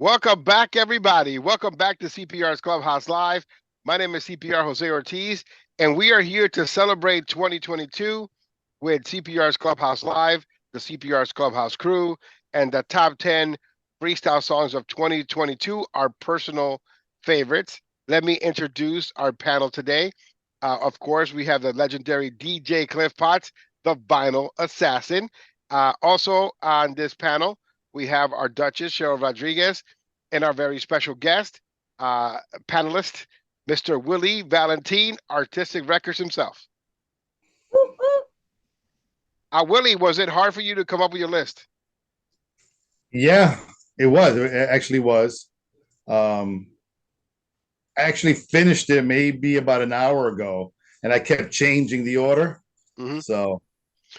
Welcome back, everybody. Welcome back to CPR's Clubhouse Live. My name is CPR Jose Ortiz, and we are here to celebrate 2022 with CPR's Clubhouse Live, the CPR's Clubhouse crew, and the top 10 freestyle songs of 2022, our personal favorites. Let me introduce our panel today. Of course, we have the legendary DJ Cliff Potts, the vinyl assassin. Also on this panel, we have our Duchess, Cheryl Rodriguez, and our very special guest, panelist, Mr. Willie Valentin, Artistik Records himself. Willie, was it hard for you to come up with your list? Yeah, it was. It actually was. I actually finished it maybe about an hour ago, and I kept changing the order. Mm-hmm. So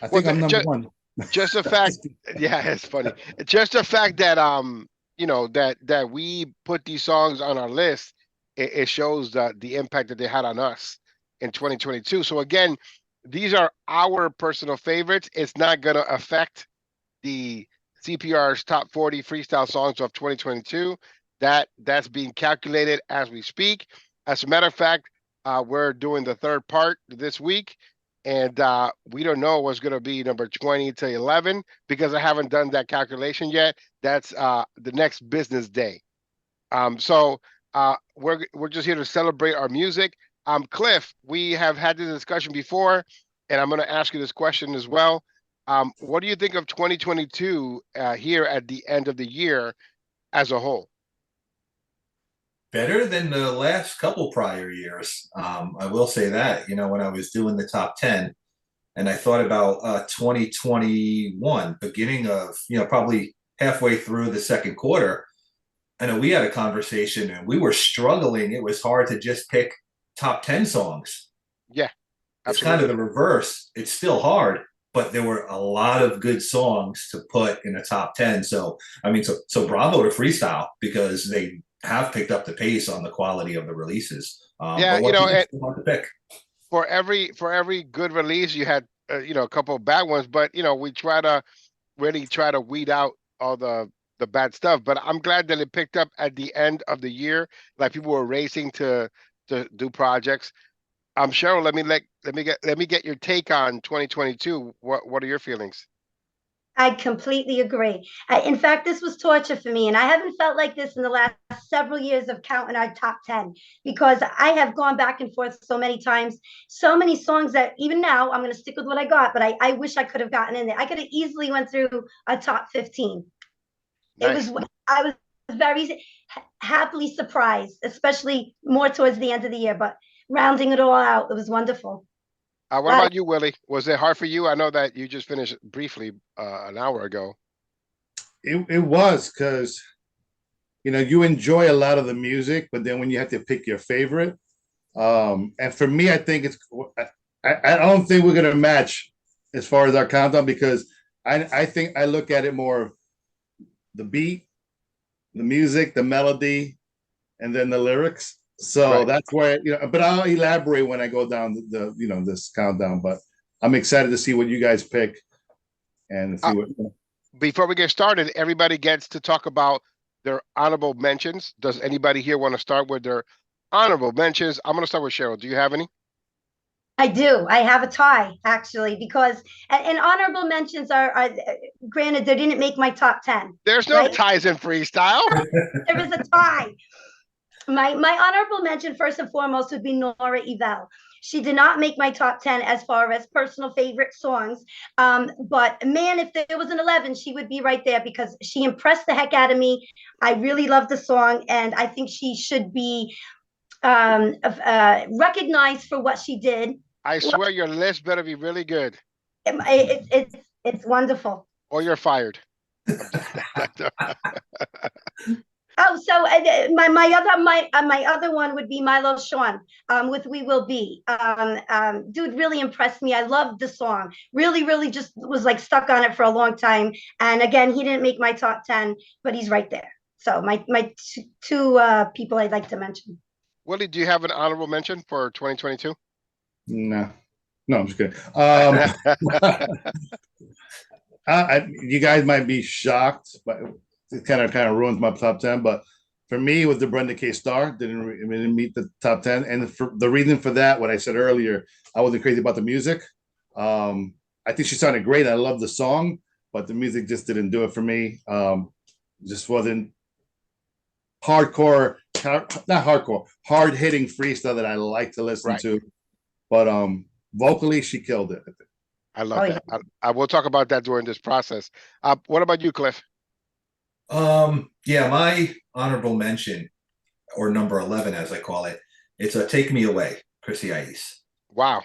I think I'm number one. Just the fact, yeah, it's funny. Just the fact that you know that we put these songs on our list, it shows the impact that they had on us in 2022. So again, these are our personal favorites. It's not gonna affect the CPR's top 40 freestyle songs of 2022. That's being calculated as we speak. As a matter of fact, we're doing the third part this week. And we don't know what's going to be number 20 to 11 because I haven't done that calculation yet. That's the next business day. So we're just here to celebrate our music. Cliff, we have had this discussion before, and I'm going to ask you this question as well. What do you think of 2022 here at the end of the year as a whole? Better than the last couple prior years. I will say that, when I was doing the top 10 and I thought about 2021, beginning of, probably halfway through the second quarter, I know we had a conversation and we were struggling. It was hard to just pick top 10 songs. Yeah, absolutely. It's kind of the reverse. It's still hard, but there were a lot of good songs to put in a top 10. So, so bravo to Freestyle because they have picked up the pace on the quality of the releases. Yeah, hard to pick. For every good release, you had a couple of bad ones, but we try to weed out all the bad stuff. But I'm glad that it picked up at the end of the year, like people were racing to do projects. Cheryl, let me get your take on 2022. What are your feelings? I completely agree. In fact, this was torture for me, and I haven't felt like this in the last several years of counting our top 10 because I have gone back and forth so many times, so many songs that even now I'm going to stick with what I got, but I wish I could have gotten in there. I could have easily went through a top 15. Nice. I was very happily surprised, especially more towards the end of the year, but rounding it all out, it was wonderful. What about you, Willie? Was it hard for you? I know that you just finished briefly an hour ago. It was because, you enjoy a lot of the music, but then when you have to pick your favorite, and for me, I think I don't think we're going to match as far as our countdown because I think I look at it more the beat, the music, the melody, and then the lyrics. So right. That's where, but I'll elaborate when I go down this countdown. But I'm excited to see what you guys pick and see what. Before we get started, everybody gets to talk about their honorable mentions. Does anybody here want to start with their honorable mentions? I'm going to start with Cheryl. Do you have any? I do. I have a tie, actually, because and honorable mentions are granted, they didn't make my top 10. There's no ties in freestyle. There is a tie. My honorable mention, first and foremost, would be Nora Evell. She did not make my top 10 as far as personal favorite songs. But man, if there was an 11, she would be right there because she impressed the heck out of me. I really love the song, and I think she should be recognized for what she did. I swear your list better be really good. It's wonderful. Or you're fired. Oh, so my other one would be Milo Sean with "We Will Be." Dude really impressed me. I loved the song. Really just was like stuck on it for a long time. And again, he didn't make my top 10, but he's right there. So my two people I'd like to mention. Willie, do you have an honorable mention for 2022? No, I'm just kidding. You guys might be shocked, but it kind of ruins my top 10. But for me, it was the Brenda K. Star. Didn't meet the top 10, and for the reason for that, what I said earlier, I wasn't crazy about the music. I think she sounded great. I love the song, but the music just didn't do it for me. Just wasn't hardcore, not hardcore, hard hitting freestyle that I like to listen to. But vocally, she killed it. I love that. I will talk about that during this process. What about you, Cliff? Yeah, my honorable mention, or number 11, as I call it, it's a Take Me Away, Chrissy Ice. Wow.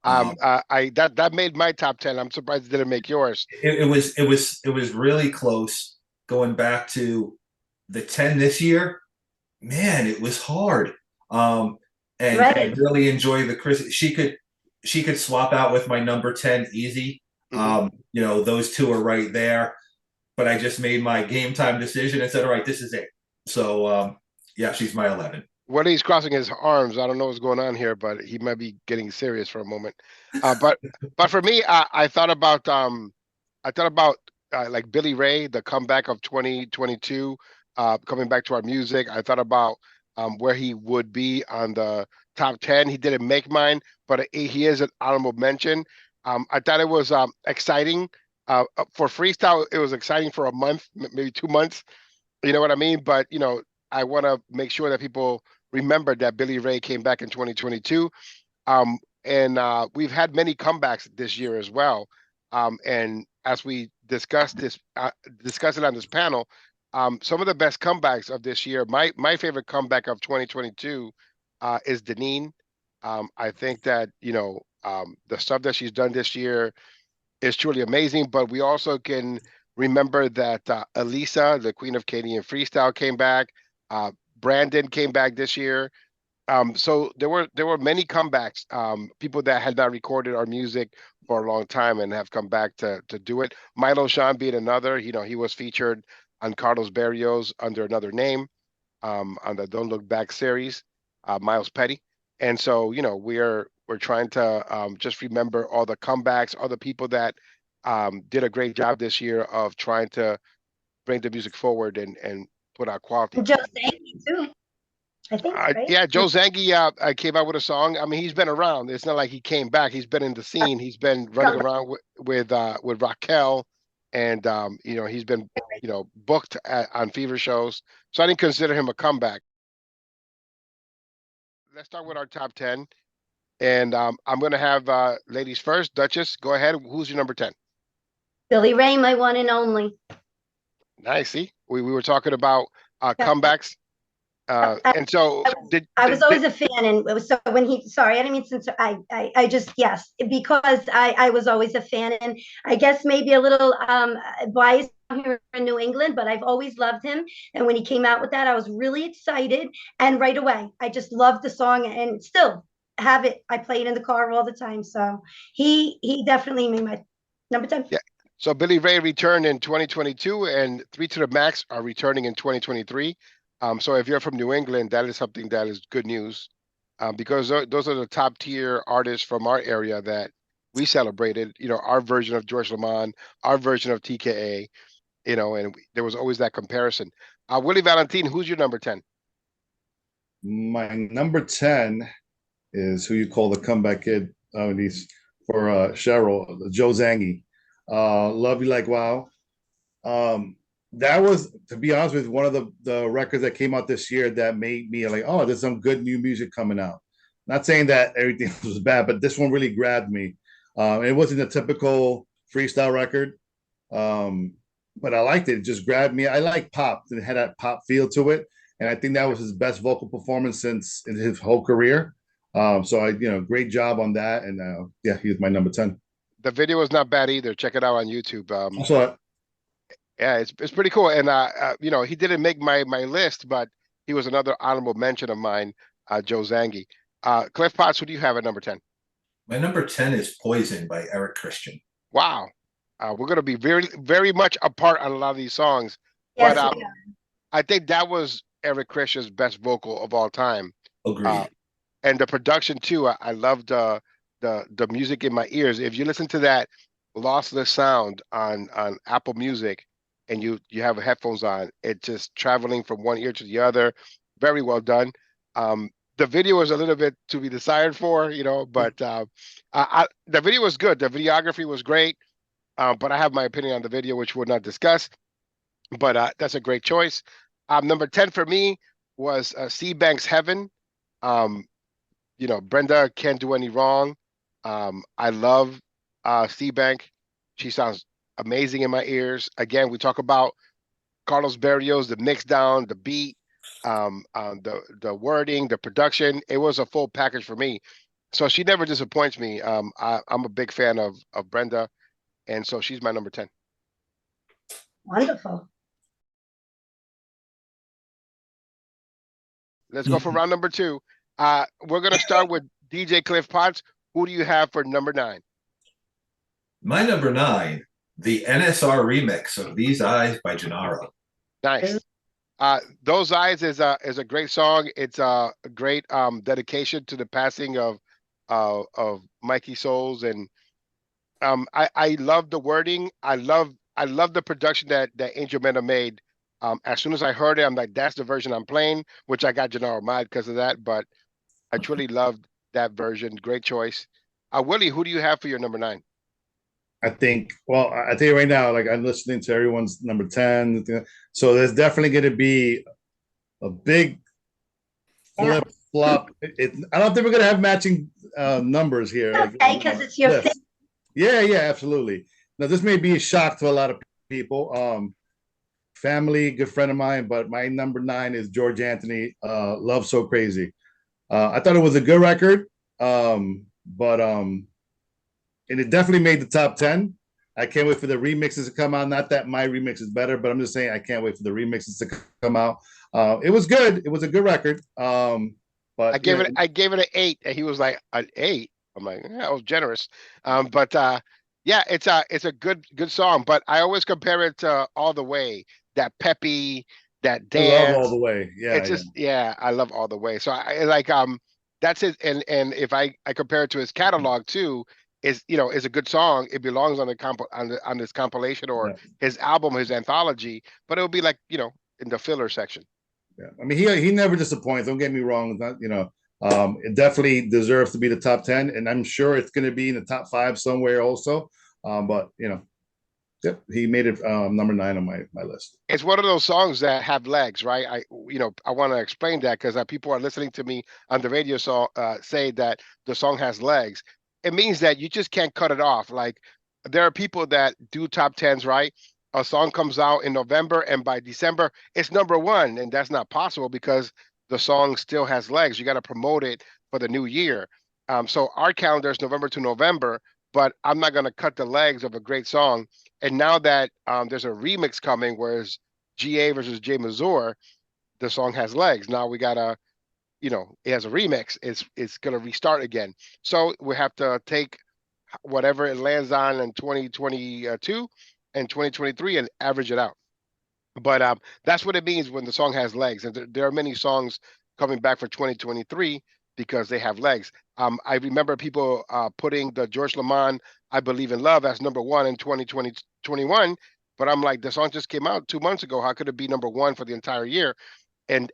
That made my top 10. I'm surprised it didn't make yours. It was really close. Going back to the 10 this year, man, it was hard. And I really enjoy the Chris. She could swap out with my number 10 easy. You know, those two are right there. But I just made my game time decision and said, all right, this is it. So yeah, she's my 11. Willie's crossing his arms. I don't know what's going on here, but he might be getting serious for a moment. But for me, I thought about like Billy Ray, the comeback of 2022, coming back to our music. I thought about where he would be on the top 10. He didn't make mine, but he is an honorable mention. I thought it was exciting. For freestyle, it was exciting for a month, maybe 2 months. You know what I mean? But, you know, I want to make sure that people remember that Billy Ray came back in 2022. And we've had many comebacks this year as well. And as we discuss it on this panel, some of the best comebacks of this year, my favorite comeback of 2022 is Deneen. I think that, you know, the stuff that she's done this year is truly amazing, but we also can remember that Elisa, the Queen of Canadian Freestyle, came back. Brandon came back this year. So there were many comebacks, people that had not recorded our music for a long time and have come back to do it. Milo Sean being another, you know, he was featured on Carlos Berrios under another name on the Don't Look Back series, Miles Petty. And so, you know, we're trying to just remember all the comebacks, all the people that did a great job this year of trying to bring the music forward and put out quality. Joe Zangi too, I think. Right? Yeah, Joe Zangi came out with a song. I mean, he's been around. It's not like he came back. He's been in the scene. He's been running around with Raquel, and you know, he's been, you know, booked on Fever shows. So I didn't consider him a comeback. Let's start with our top 10. And I'm going to have ladies first. Duchess, go ahead. Who's your number 10? Billy Ray, my one and only. Nice. See, we were talking about comebacks. And so I was always a fan, and it was so when sorry, I didn't mean since I just, yes, because I was always a fan, and I guess maybe a little biased here in New England, but I've always loved him. And when he came out with that, I was really excited, and right away, I just loved the song, and still have it. I play it in the car all the time. So he definitely made my number 10. Yeah. So Billy Ray returned in 2022, and 3 to the Max are returning in 2023. So if you're from New England, that is something that is good news, because those are the top tier artists from our area that we celebrated. You know, our version of George Lamond, our version of TKA. You know, and there was always that comparison. Willie Valentin, who's your number 10? My number 10 is who you call the comeback kid for Cheryl, Joe Zangi. Love You Like Wow. That was, to be honest with you, one of the records that came out this year that made me like, oh, there's some good new music coming out. Not saying that everything was bad, but this one really grabbed me. It wasn't a typical freestyle record, but I liked it. It just grabbed me. I like pop. It had that pop feel to it, and I think that was his best vocal performance since in his whole career. So great job on that, and yeah, he's my number 10. The video is not bad either. Check it out on YouTube. I saw it. Yeah, it's pretty cool. And you know, he didn't make my list, but he was another honorable mention of mine, Joe Zangi. Cliff Potts, who do you have at number 10? My number 10 is Poison by Eric Christian. Wow. We're going to be very, very much apart on a lot of these songs. Yes, but I think that was Eric Christian's best vocal of all time. Agreed. And the production too. I loved the music in my ears. If you listen to that lossless sound on Apple Music, and you have headphones on. It just traveling from one ear to the other. Very well done. The video was a little bit to be desired for, but the video was good. The videography was great. But I have my opinion on the video, which we'll not discuss. But that's a great choice. Number 10 for me was C-Bank's Heaven. Brenda can't do any wrong. I love C-Bank. She sounds amazing in my ears. Again, we talk about Carlos Berrios, the mix down, the beat, the wording, the production. It was a full package for me. So she never disappoints me. I'm a big fan of Brenda, and so she's my number 10. Wonderful. Let's go for round number 2. We're going to start with DJ Cliff Potts. Who do you have for number 9? My number 9, the NSR remix of These Eyes by Gennaro. Nice. Those Eyes is a great song. It's a great dedication to the passing of Mikey Souls, and I love the wording. I love the production that Angel Mena made. As soon as I heard it, I'm like, that's the version I'm playing, which I got Gennaro mad because of that, but I truly loved that version. Great choice. Willie, who do you have for your number 9? I think, well, I tell you right now, like I'm listening to everyone's number 10. So there's definitely going to be a big flip flop. I don't think we're going to have matching numbers here. Okay, because it's your thing. Yeah, absolutely. Now, this may be a shock to a lot of people. Family, good friend of mine, but my number 9 is George Anthony, Love So Crazy. I thought it was a good record, and it definitely made the top 10. I can't wait for the remixes to come out. Not that my remix is better, but I'm just saying I can't wait for the remixes to come out. It was good. It was a good record. But I gave it an 8, and he was like, an 8. I'm like, yeah, I was generous. Yeah, it's a good song, but I always compare it to All the Way, that peppy, that dance. I love All the Way. Yeah, I love All the Way. So I like that's it. And if I compare it to his catalog too, is a good song. It belongs on on this compilation or his album, his anthology, but it'll be like, in the filler section. Yeah, I mean he never disappoints. Don't get me wrong. It definitely deserves to be the top 10, and I'm sure it's going to be in the top 5 somewhere also. But yep, he made it number 9 on my list. It's one of those songs that have legs, right? I want to explain that because people are listening to me on the radio say that the song has legs. It means that you just can't cut it off. Like there are people that do top 10s, right? A song comes out in November and by December it's number 1, and that's not possible because the song still has legs. You got to promote it for the new year. So our calendar is November to November, but I'm not going to cut the legs of a great song. And now that there's a remix coming, whereas GA versus Jay Mazur, the song has legs. Now we got to, it has a remix. It's going to restart again. So we have to take whatever it lands on in 2022 and 2023 and average it out. But that's what it means when the song has legs. And there are many songs coming back for 2023 because they have legs. I remember people putting the George Lamond I Believe in Love as number 1 in 2021, but I'm like, the song just came out 2 months ago. How could it be number 1 for the entire year? And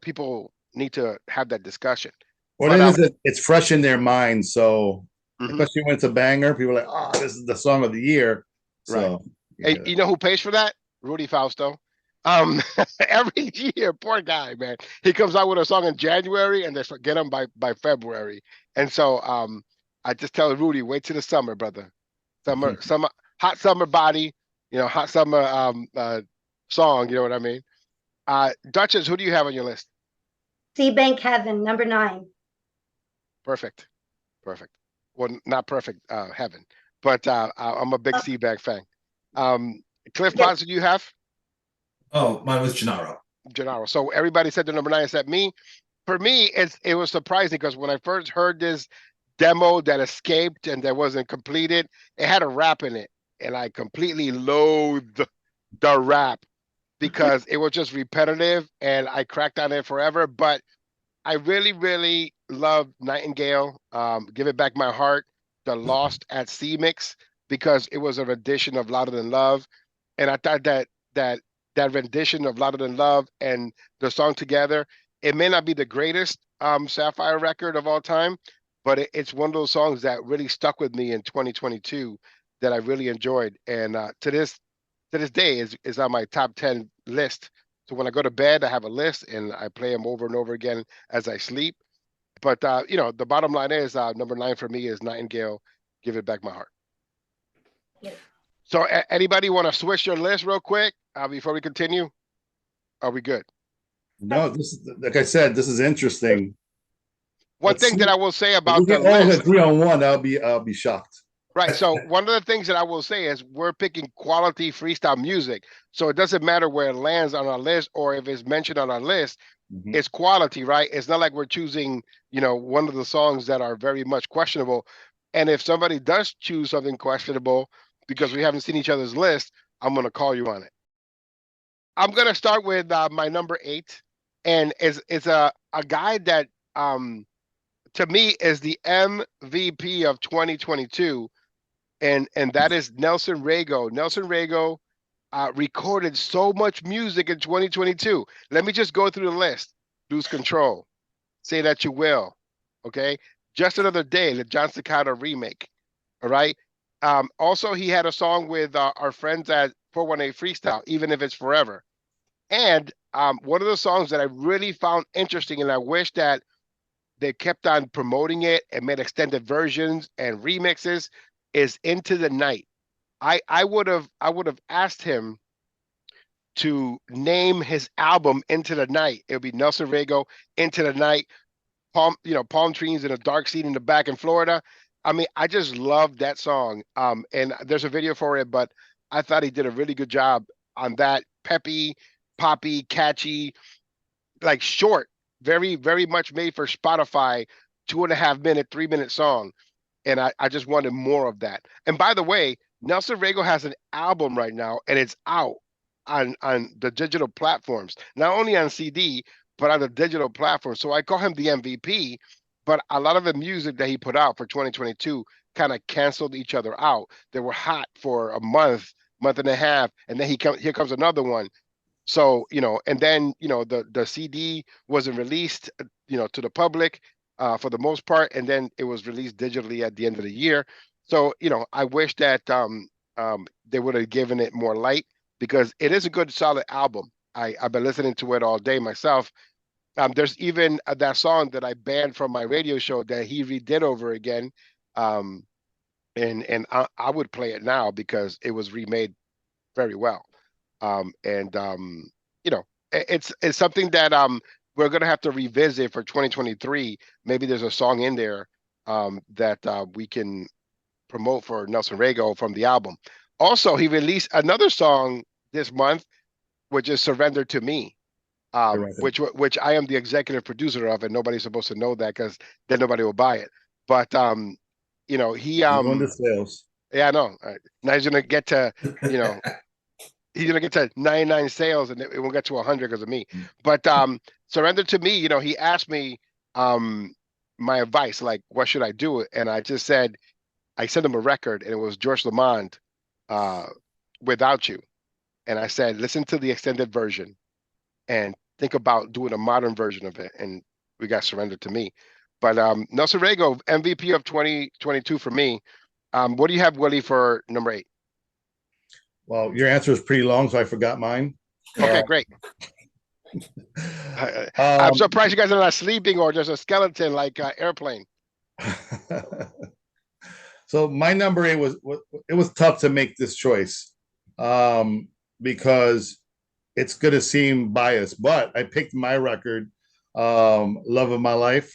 people need to have that discussion. Well, it's fresh in their mind. So especially when it's a banger, people are like, oh, this is the song of the year. So right. Hey, you know who pays for that? Rudy Fausto. Every year, poor guy, man. He comes out with a song in January and they forget him by February. And so I just tell Rudy, wait till the summer, brother. Summer, hot summer body, hot summer song, you know what I mean? Duchess, who do you have on your list? C-Bank Heaven, number 9. Perfect. Well, not perfect, Heaven, but I'm a big C-Bank fan. Cliff Potts, do you have? Oh, mine was Gennaro. So everybody said the number 9 except me. For me, it was surprising because when I first heard this demo that escaped and that wasn't completed, it had a rap in it, and I completely loathed the rap because it was just repetitive, and I cracked on it forever. But I really, really love Nightingale. Give It Back My Heart, the Lost at Sea mix, because it was a rendition of Louder Than Love, and I thought that that rendition of Louder Than Love and the song together. It may not be the greatest Sapphire record of all time, but it's one of those songs that really stuck with me in 2022 that I really enjoyed. And to this day is on my top 10 list. So when I go to bed, I have a list and I play them over and over again as I sleep. But you know, the bottom line is number 9 for me is Nightingale, Give It Back My Heart. Yes. So anybody want to switch your list real quick before we continue? Are we good? No, this is, like I said, this is interesting. One thing that I will say about the all list, agree on one, I'll be shocked. right? So one of the things that I will say is we're picking quality freestyle music. So it doesn't matter where it lands on our list or if it's mentioned on our list, it's quality, right? It's not like we're choosing, you know, one of the songs that are very much questionable. And if somebody does choose something questionable because we haven't seen each other's list, I'm going to call you on it. I'm going to start with my number 8. And it's a guy that, to me, is the MVP of 2022. And that is Nelson Rego. Nelson Rego recorded so much music in 2022. Let me just go through the list. Lose Control. Say That You Will. Okay. Just Another Day, the John Staccato remake. All right. Also, he had a song with our friends at 418 Freestyle, Even If It's Forever. And one of the songs that I really found interesting, and I wish that they kept on promoting it and made extended versions and remixes, is Into the Night. I would have asked him to name his album Into the Night. It would be Nelson Rego, Into the Night, palm trees in a dark scene in the back in Florida. I mean, I just love that song. And there's a video for it, but I thought he did a really good job on that. Peppy, poppy, catchy, like short, very, very much made for Spotify, 2.5 minute, 3-minute song. And I just wanted more of that. And by the way, Nelson Rego has an album right now, and it's out on the digital platforms, not only on CD, but on the digital platform. So I call him the MVP, but a lot of the music that he put out for 2022 kind of canceled each other out. They were hot for a month and a half, and then here comes another one. So, you know, and then, you know, the CD wasn't released, you know, to the public for the most part, and then it was released digitally at the end of the year. So, you know, I wish that they would have given it more light, because it is a good, solid album. I've been listening to it all day myself. There's even that song that I banned from my radio show that he redid over again. And I would play it now because it was remade very well. You know, it's something that we're gonna have to revisit for 2023. Maybe there's a song in there that we can promote for Nelson Rego from the album. Also, he released another song this month, which is Surrender to Me, which I am the executive producer of, and nobody's supposed to know that because then nobody will buy it. But you know, he on the sales. Yeah, I know. Now he's gonna get to, you know, he's gonna get to 99 sales, and it won't get to 100 because of me. But Surrender to Me, you know, he asked me my advice, like, what should I do? And I just said, I sent him a record, and it was George Lamond, Without You. And I said, listen to the extended version and think about doing a modern version of it. And we got Surrender to Me. But Nelson Rego, MVP of 2022 for me. What do you have, Willie, for number 8? Well, your answer is pretty long, so I forgot mine. Okay, great. I'm surprised you guys are not sleeping or there's a skeleton like Airplane. So my number 8 was tough to make this choice because it's going to seem biased, but I picked my record, Love of My Life.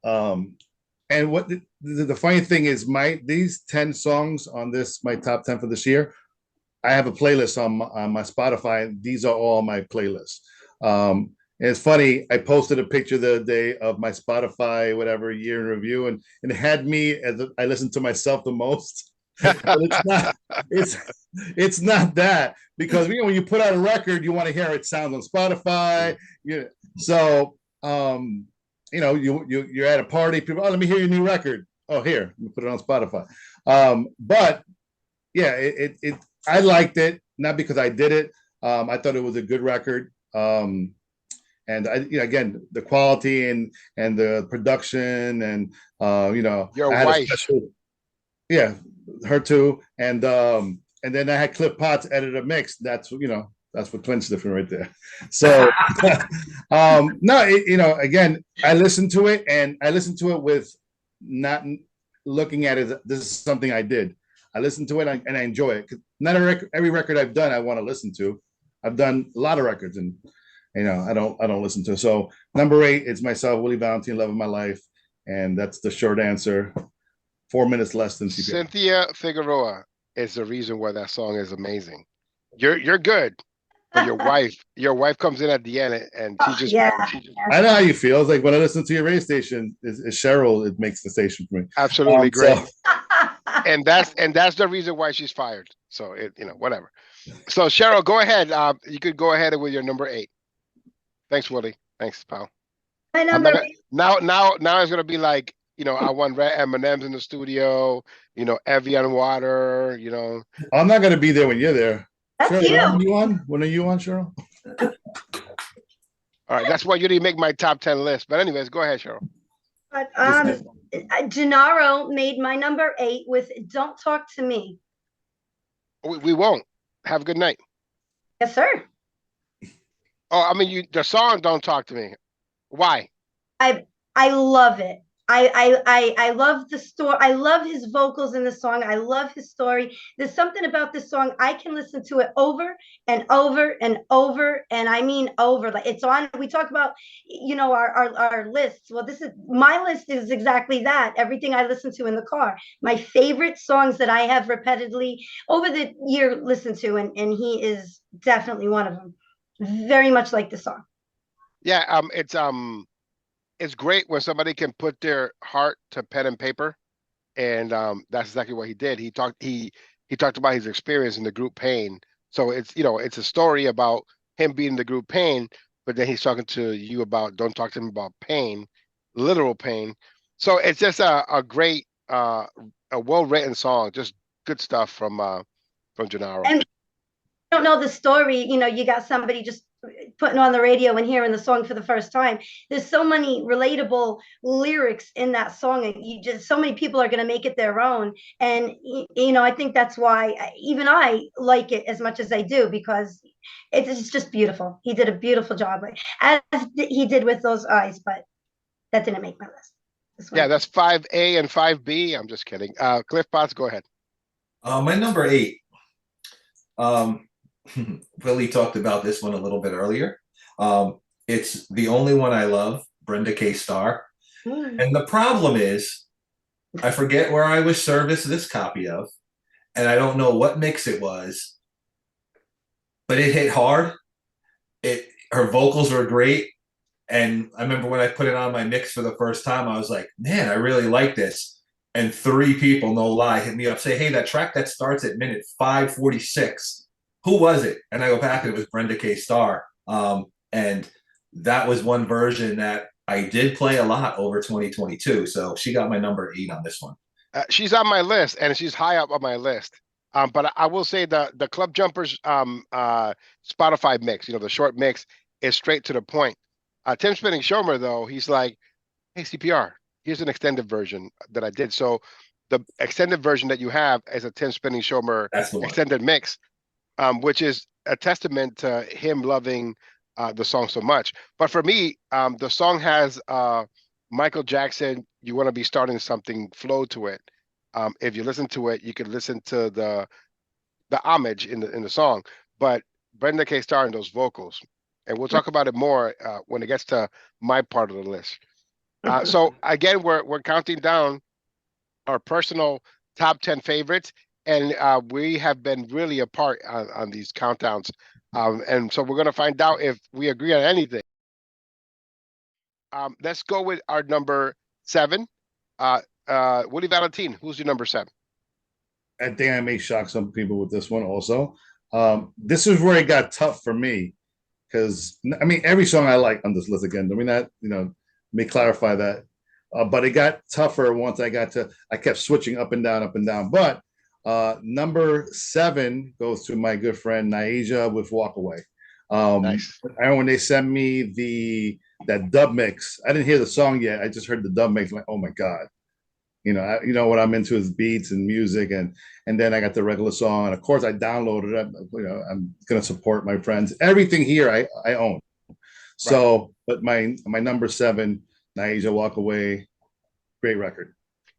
And what the funny thing is, these 10 songs on my top 10 for this year, I have a playlist on my Spotify. And these are all my playlists. And it's funny, I posted a picture the other day of my Spotify, whatever, year in review, and it had me as I listen to myself the most. But it's not that, because you know, when you put out a record, you want to hear it sound on Spotify. So you know, you're at a party, people, oh, let me hear your new record. Oh, here, let me put it on Spotify. But yeah, I liked it, not because I did it. I thought it was a good record. And again, the quality and the production and Your I had a wife. special, yeah, her too. And then I had Cliff Potts edit a mix. That's what clinched it right there. So no, again, I listened to it and I listened to it with not looking at it. This is something I did. I listened to it and I enjoy it. Not every record I've done I want to listen to. I've done a lot of records and I don't listen to it. So number 8, it's myself, Willie Valentin, Love of My Life, and that's the short answer. 4 minutes less than CPR. Cynthia Figueroa is the reason why that song is amazing. You're good, but your wife comes in at the end and she just I know how you feel. It's like when I listen to your radio station, is Cheryl, it makes the station for me. Absolutely great. And that's the reason why she's fired. So whatever. So Cheryl, go ahead. You could go ahead with your number 8. Thanks, Willie. Thanks, pal. My number 8. Now it's gonna be like, I want red M&Ms in the studio, Evian water, I'm not gonna be there when you're there. That's Cheryl, you. When are you on, Cheryl? All right, that's why you didn't make my top 10 list. But anyways, go ahead, Cheryl. But Gennaro made my number 8 with "Don't Talk to Me." We won't. Have a good night. Yes, sir. Oh, I mean, the song "Don't Talk to Me." Why? I love it. I love the story. I love his vocals in the song. I love his story. There's something about this song. I can listen to it over and over and over. And I mean over. Like it's on. We talk about, our lists. Well, my list is exactly that. Everything I listen to in the car. My favorite songs that I have repeatedly over the year listened to, and he is definitely one of them. Very much like the song. Yeah, it's great when somebody can put their heart to pen and paper, and that's exactly what he did. He talked about his experience in the group Pain. So it's a story about him being in the group Pain, but then he's talking to you about don't talk to him about pain, literal pain. So it's just a great, a well-written song, just good stuff from Gennaro. And you don't know the story, you got somebody just putting on the radio and hearing the song for the first time. There's so many relatable lyrics in that song, and so many people are going to make it their own. And I think that's why even I like it as much as I do, because it's just beautiful. He did a beautiful job, as he did with Those Eyes, but that didn't make my list. Yeah, that's 5A and 5B. I'm just kidding. Cliff Potts, go ahead. My number 8. Willie talked about this one a little bit earlier. It's The Only One I Love, Brenda K. Starr. And the problem is, I forget where I was serviced this copy of, and I don't know what mix it was, but it hit hard. Her vocals were great. And I remember when I put it on my mix for the first time, I was like, man, I really like this. And 3 people, no lie, hit me up, say, hey, that track that starts at minute 5:46. Who was it? And I go back and it was Brenda K. Starr. And that was one version that I did play a lot over 2022. So she got my number 8 on this one. She's on my list, and she's high up on my list. But I will say the Club Jumpers Spotify mix, the short mix, is straight to the point. Tim Spinning Shomer, though, he's like, hey, CPR, here's an extended version that I did. So the extended version that you have is a Tim Spinning Shomer extended mix. Which is a testament to him loving the song so much. But for me, the song has Michael Jackson, You Want to Be Starting Something flow to it. If you listen to it, you could listen to the homage in the song. But Brenda K. Starr and those vocals, and we'll talk about it more when it gets to my part of the list. So again, we're counting down our personal top 10 favorites. And we have been really apart on these countdowns. And so we're going to find out if we agree on anything. Let's go with our number 7. Willie Valentin, who's your number 7? I think I may shock some people with this one also. This is where it got tough for me. Because, I mean, every song I like on this list again. I mean, that, let me clarify that. But it got tougher once I kept switching up and down. But Number 7 goes to my good friend Naija with Walk Away. Nice. I remember when they sent me that dub mix. I didn't hear the song yet. I just heard the dub mix. Like, oh my god, you know what I'm into is beats and music, and then I got the regular song, and of course I downloaded it. You know, I'm gonna support my friends. Everything here I own. So, right. But my number 7, Naija Walk Away, great record.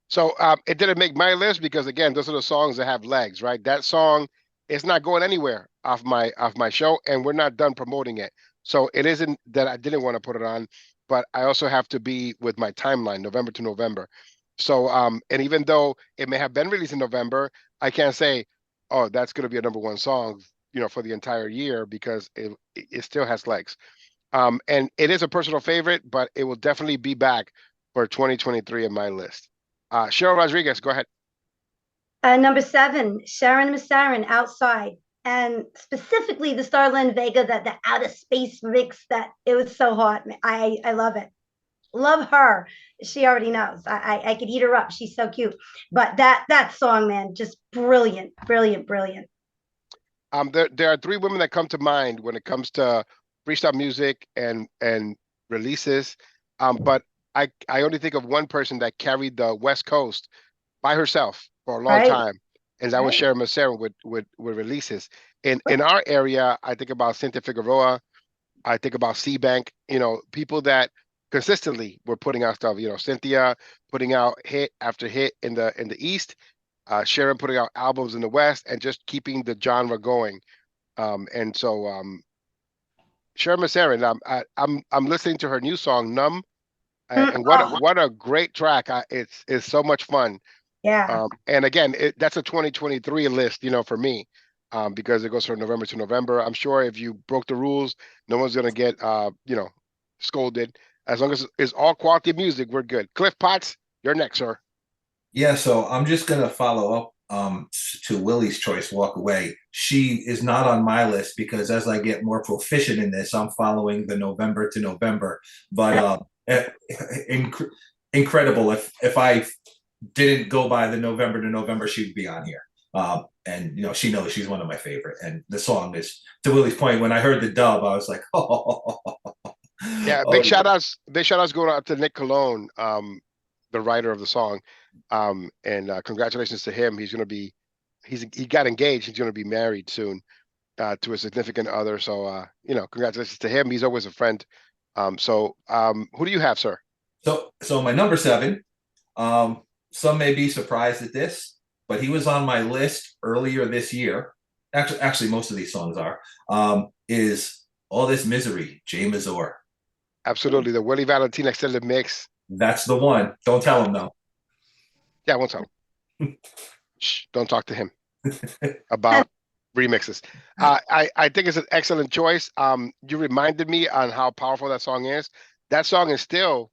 So it didn't make my list because again, those are the songs that have legs, right? That song is not going anywhere off my show, and we're not done promoting it. So it isn't that I didn't want to put it on, but I also have to be with my timeline, November to November. So and even though it may have been released in November, I can't say, oh, that's going to be a number 1 song, you know, for the entire year, because it still has legs. And it is a personal favorite, but it will definitely be back for 2023 in my list. Cheryl Rodriguez, go ahead. Number 7, Sharon Massarin, Outside. And specifically the Starlin Vega, the outer space mix, that it was so hot. I love it. Love her. She already knows. I could eat her up. She's so cute. But that song, man, just brilliant, brilliant, brilliant. There are 3 women that come to mind when it comes to freestyle music and releases. But I only think of one person that carried the West Coast by herself for a long time, and that was Sharon Massarin with releases. In our area, I think about Cynthia Figueroa, I think about C-Bank, you know, people that consistently were putting out stuff. You know, Cynthia putting out hit after hit in the East, Sharon putting out albums in the West, and just keeping the genre going. And so Sharon Massarin, I'm listening to her new song "Numb." And what a great track. It's so much fun. Yeah. And again, that's a 2023 list, you know, for me, because it goes from November to November. I'm sure if you broke the rules, no one's going to get, you know, scolded. As long as it's all quality music, we're good. Cliff Potts, you're next, sir. Yeah, so I'm just going to follow up to Willie's choice, Walk Away. She is not on my list because as I get more proficient in this, I'm following the November to November. But incredible. If I didn't go by the November to November, she would be on here. And you know, she knows she's one of my favorite. And the song is, to Willie's point, when I heard the dub, I was like, oh. Yeah, big shout outs going out to Nick Colon, the writer of the song. And congratulations to him. He got engaged. He's gonna be married soon to a significant other. So you know, congratulations to him. He's always a friend. Who do you have, sir? So my number 7, some may be surprised at this, but he was on my list earlier this year. Actually, most of these songs are, is All This Misery, Jay Mazur. Absolutely. The Willie Valentin extended mix. That's the one. Don't tell him though. Yeah, I won't tell him. Shh, don't talk to him about remixes. I think it's an excellent choice. You reminded me on how powerful that song is. That song is still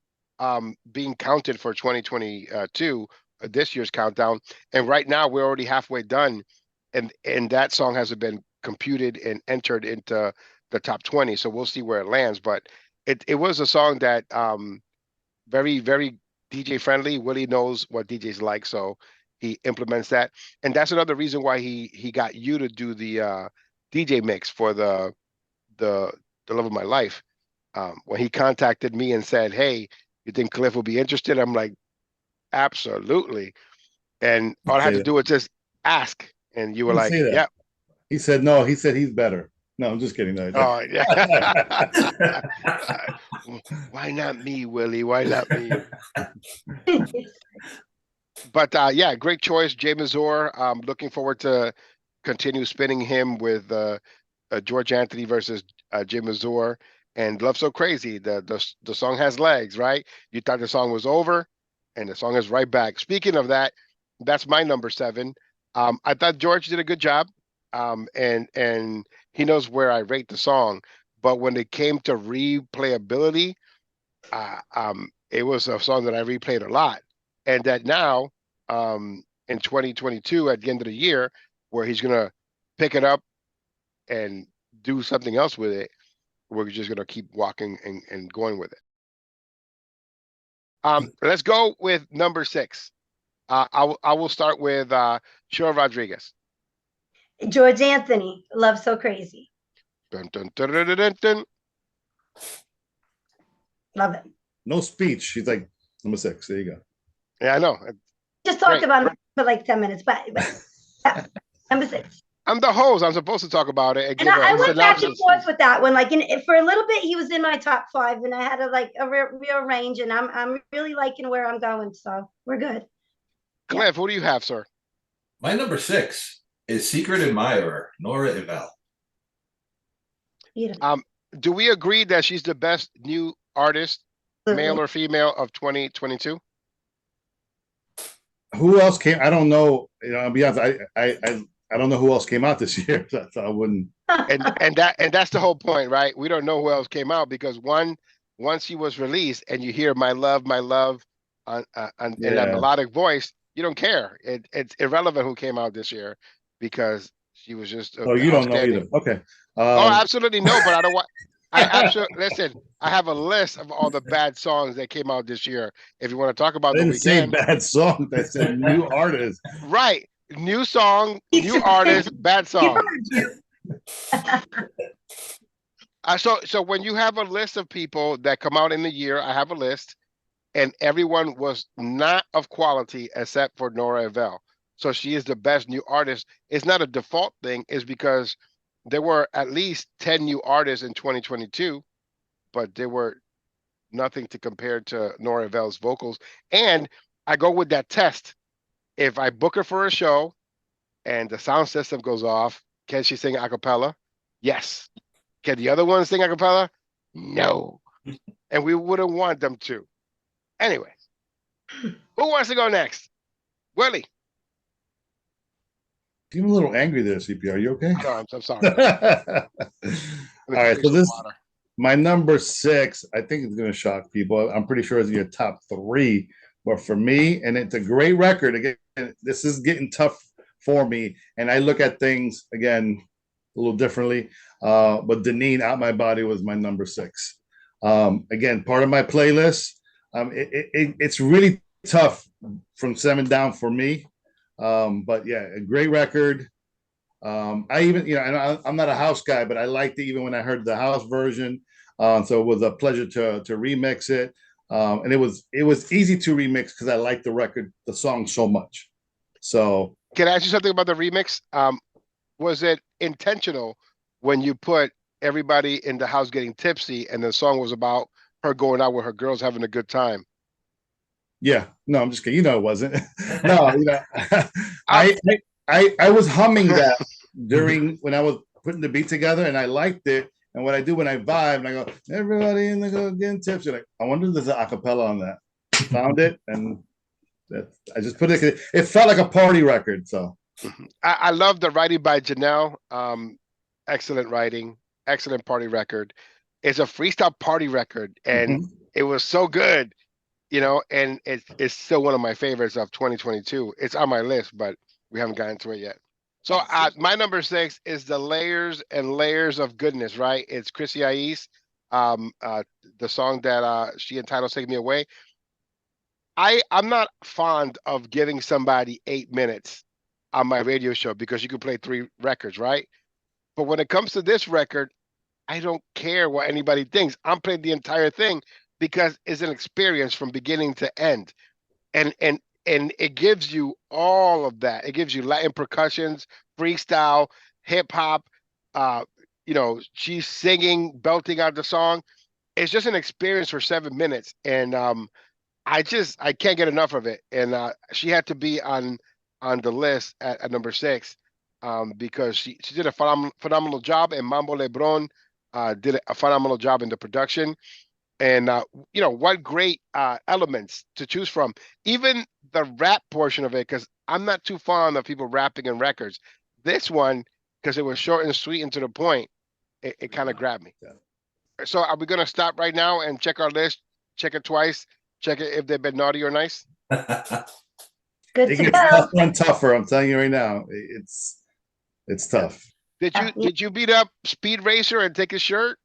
being counted for 2022, this year's countdown. And right now we're already halfway done. And that song hasn't been computed and entered into the top 20. So we'll see where it lands. But it was a song that very, very DJ friendly. Willie knows what DJs like, so he implements that. And that's another reason why he got you to do the DJ mix for the Love of My Life. When he contacted me and said, hey, you think Cliff will be interested? I'm like, absolutely. And all I had to do was just ask. And you were like, yeah. He said, no, he said he's better. No, I'm just kidding. No, oh, yeah. Why not me, Willie? Why not me? But yeah, great choice, Jay Mazur. Looking forward to continue spinning him with George Anthony versus Jay Mazur and Love So Crazy. The song has legs, right? You thought the song was over, and the song is right back. Speaking of that, that's my number 7. I thought George did a good job, and he knows where I rate the song. But when it came to replayability, it was a song that I replayed a lot. And that now, in 2022, at the end of the year, where he's going to pick it up and do something else with it, we're just going to keep walking and going with it. Let's go with number 6. I will start with Cheryl Rodriguez. George Anthony, Love So Crazy. Dun, dun, dun, dun, dun, dun, dun. Love it. No speech. She's like number 6. There you go. Yeah, I know. Just talked Great. about it for like 10 minutes, but yeah. Number 6. I'm the host. I'm supposed to talk about it. And I went back and forth with that one. Like for a little bit, he was in my top 5, and I had a real range. And I'm really liking where I'm going. So we're good. Cliff, who do you have, sir? My number 6 is Secret Admirer, Nora Ivell. Do we agree that she's the best new artist, male or female, of 2022? Who else came? I don't know. You know, I'll be honest. I don't know who else came out this year. So I wouldn't. And that's the whole point, right? We don't know who else came out because once she was released and you hear "My Love," in that melodic voice, you don't care. It's irrelevant who came out this year because she was just. Oh, you don't know either. Okay. Oh, absolutely no, but I don't want. I absolutely listen. I have a list of all the bad songs that came out this year. If you want to talk about I them, didn't say bad song. I said new artist. Right, new song, new artist, bad song. So when you have a list of people that come out in the year, I have a list, and everyone was not of quality except for Nora Ivell. So she is the best new artist. It's not a default thing. It's because there were at least 10 new artists in 2022, but there were nothing to compare to Nora Ivell's vocals. And I go with that test. If I book her for a show and the sound system goes off, can she sing a cappella? Yes. Can the other ones sing a cappella? No. And we wouldn't want them to. Anyway, who wants to go next? Willie. You're a little angry there, CPR. Are you okay? No, I'm sorry. All right, so this my number 6. I think it's going to shock people. I'm pretty sure it's your top 3, but for me, and it's a great record. Again, this is getting tough for me, and I look at things again a little differently. But Deneen, Out My Body was my number 6. Again, part of my playlist. It's really tough from 7 down for me. But yeah, a great record. I even, and I'm not a house guy, but I liked it even when I heard the house version. So it was a pleasure to remix it. And it was easy to remix because I liked the song so much. So can I ask you something about the remix? Was it intentional when you put everybody in the house getting tipsy and the song was about her going out with her girls having a good time? Yeah, no, I'm just kidding. It wasn't. No, I was humming that during when I was putting the beat together, and I liked it. And what I do when I vibe, and I go, everybody in the go getting tips. You're like, I wonder if there's an acapella on that. Found it, and I just put it. It felt like a party record. So I love the writing by Janelle. Excellent writing, excellent party record. It's a freestyle party record, and it was so good. And it's still one of my favorites of 2022. It's on my list, but we haven't gotten to it yet. So my number 6 is the layers and layers of goodness, right? It's Chrissy Aiz, the song that she entitled "Take Me Away." I'm not fond of giving somebody 8 minutes on my radio show because you can play 3 records, right? But when it comes to this record, I don't care what anybody thinks. I'm playing the entire thing because it's an experience from beginning to end. And it gives you all of that. It gives you Latin percussions, freestyle, hip hop, she's singing, belting out the song. It's just an experience for 7 minutes. And I can't get enough of it. And she had to be on the list at number 6 because she did a phenomenal job, and Mambo Lebron did a phenomenal job in the production. And, what great elements to choose from. Even the rap portion of it, because I'm not too fond of people rapping in records. This one, because it was short and sweet and to the point, it kind of grabbed me. Yeah. So are we going to stop right now and check our list, check it twice, check it if they've been naughty or nice? Good it to gets go. tougher and tougher. I'm telling you right now. It's tough. Did you beat up Speed Racer and take his shirt?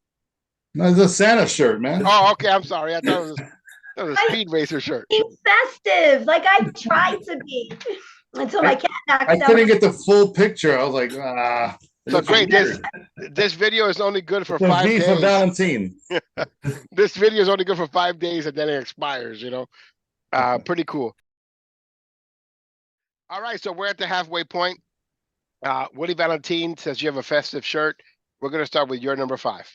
No, it's a Santa shirt, man. Oh, okay. I'm sorry. I thought it was. That was a Speed Racer shirt. Being festive, like I tried to be, until my cat I knocks down. couldn't get the full picture. I was like, ah. So great. This video is only good for It was 5 me days. for Valentin. This video is only good for 5 days and then it expires, you know. Pretty cool. All right, so we're at the halfway point. Willie Valentin says you have a festive shirt. We're gonna start with your number 5.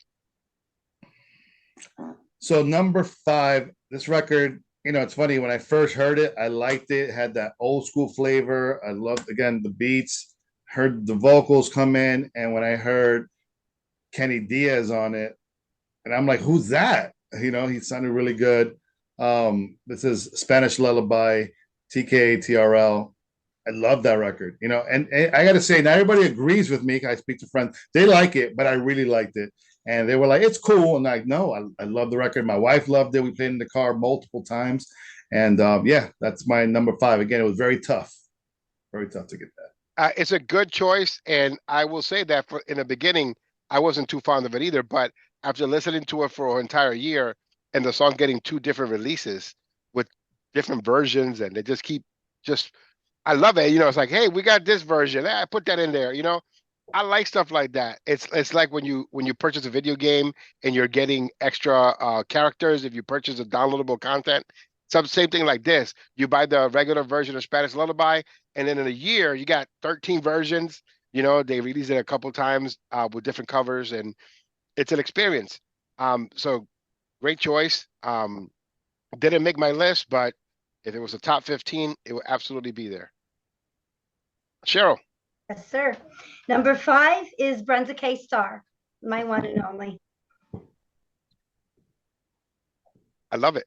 So number 5, this record, you know, it's funny, when I first heard it, I liked it. It had that old school flavor. I loved, again, the beats, heard the vocals come in, and when I heard Kenny Diaz on it, and I'm like, who's that? You know, he sounded really good. This is Spanish Lullaby, TKATRL. I love that record, you know, and I got to say, not everybody agrees with me. I speak to friends, they like it, but I really liked it. And they were like, it's cool. And like, no, I love the record. My wife loved it. We played in the car multiple times. And yeah, that's my number 5. Again, it was very tough to get that. It's a good choice. And I will say that in the beginning, I wasn't too fond of it either. But after listening to it for an entire year and the song getting 2 different releases with different versions, and they just keep I love it. You know, it's like, hey, we got this version. I put that in there, you know. I like stuff like that. It's like when you purchase a video game and you're getting extra characters if you purchase a downloadable content. Same thing like this. You buy the regular version of Spanish Lullaby, and then in a year you got 13 versions. You know, they release it a couple times with different covers, and it's an experience. So great choice. Didn't make my list, but if it was a top 15, it would absolutely be there. Cheryl. Yes, sir. Number 5 is Brenda K. Starr, my one and only. I love it.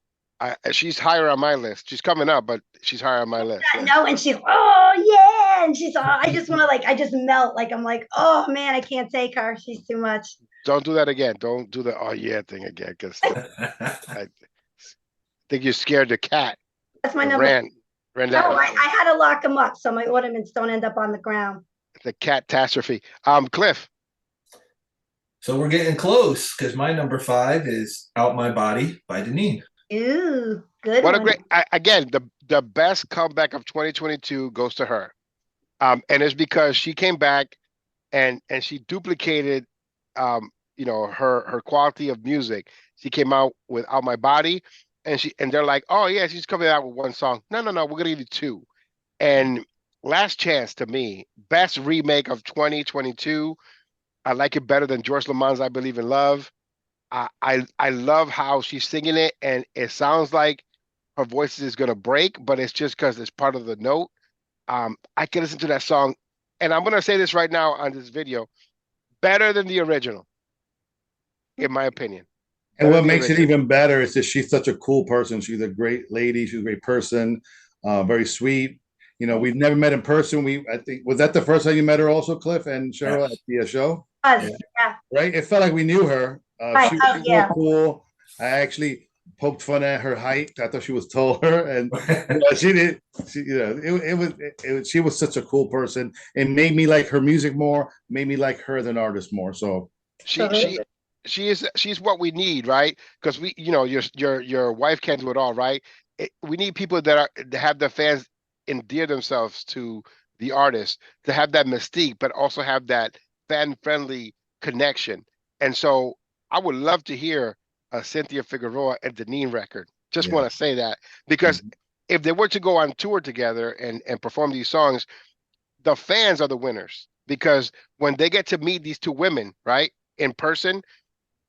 She's higher on my list. She's coming up, but she's higher on my list. No, and she's, oh yeah, and she's, I just want to, like, I just melt. Like, I'm like, oh man, I can't take her. She's too much. Don't do that again. Don't do the oh yeah thing again, because I think you scared the cat. That's my number. Ran No, I had to lock them up so my ornaments don't end up on the ground. The catastrophe. Cliff. So we're getting close because my number 5 is Out My Body by Deneen. Ooh, good. What one. a great, again, the best comeback of 2022 goes to her. And it's because she came back and she duplicated, you know, her quality of music. She came out with Out My Body, and they're like, oh yeah, she's coming out with 1 song. No, we're gonna give you 2. And Last Chance, to me, best remake of 2022. I like it better than George Lamont's I Believe in Love. I love how she's singing it, and it sounds like her voice is gonna break, but it's just because it's part of the note. I can listen to that song, and I'm gonna say this right now on this video, better than the original, in my opinion. And what makes it even better is that she's such a cool person. She's a great lady. She's a great person, very sweet. You know, we've never met in person. I think, was that the first time you met her also, Cliff and Cheryl, at the show? Yeah. Right? It felt like we knew her. Right. She was Yeah. so cool. I actually poked fun at her height. I thought she was taller, and you know, she did. She, you know, she was such a cool person. It made me like her music more. Made me like her as an artist more. So she's what we need, right? Because we, you know, your wife can't do it all, right? We need people that have the fans endear themselves to the artist, to have that mystique, but also have that fan-friendly connection. And so I would love to hear a Cynthia Figueroa and Deneen record. Just want to say that, because if they were to go on tour together and perform these songs, the fans are the winners, because when they get to meet these 2 women, right, in person,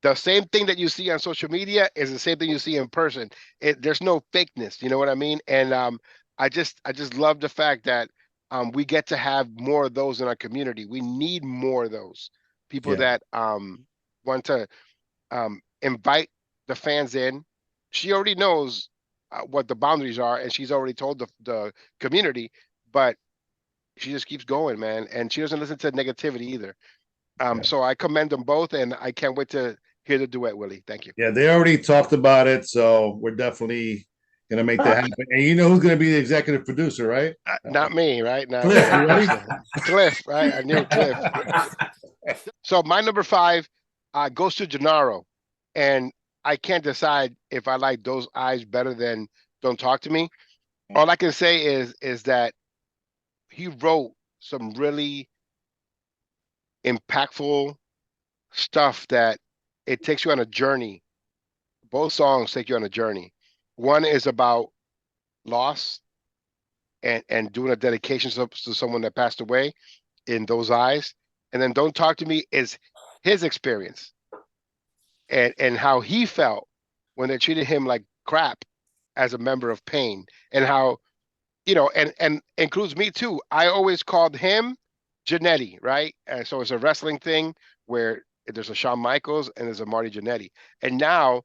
the same thing that you see on social media is the same thing you see in person. There's no fakeness, you know what I mean? And I just love the fact that we get to have more of those in our community. We need more of those people that want to invite the fans in. She already knows what the boundaries are, and she's already told the community, but she just keeps going, man. And she doesn't listen to negativity either. So I commend them both, and I can't wait to hear the duet, Willie. Thank you. Yeah, they already talked about it, so we're definitely gonna make that happen. And you know who's gonna be the executive producer, right? Not me, right? Now, Cliff, you ready? Cliff, right? I knew Cliff. So my number 5 goes to Gennaro, and I can't decide if I like Those Eyes better than Don't Talk to Me. All I can say is that he wrote some really impactful stuff that it takes you on a journey. Both songs take you on a journey. One is about loss and doing a dedication to someone that passed away in Those Eyes. And then Don't Talk to Me is his experience and how he felt when they treated him like crap as a member of Pain, and how, and includes me too. I always called him Jannetty, right? And so it's a wrestling thing where there's a Shawn Michaels and there's a Marty Jannetty. And now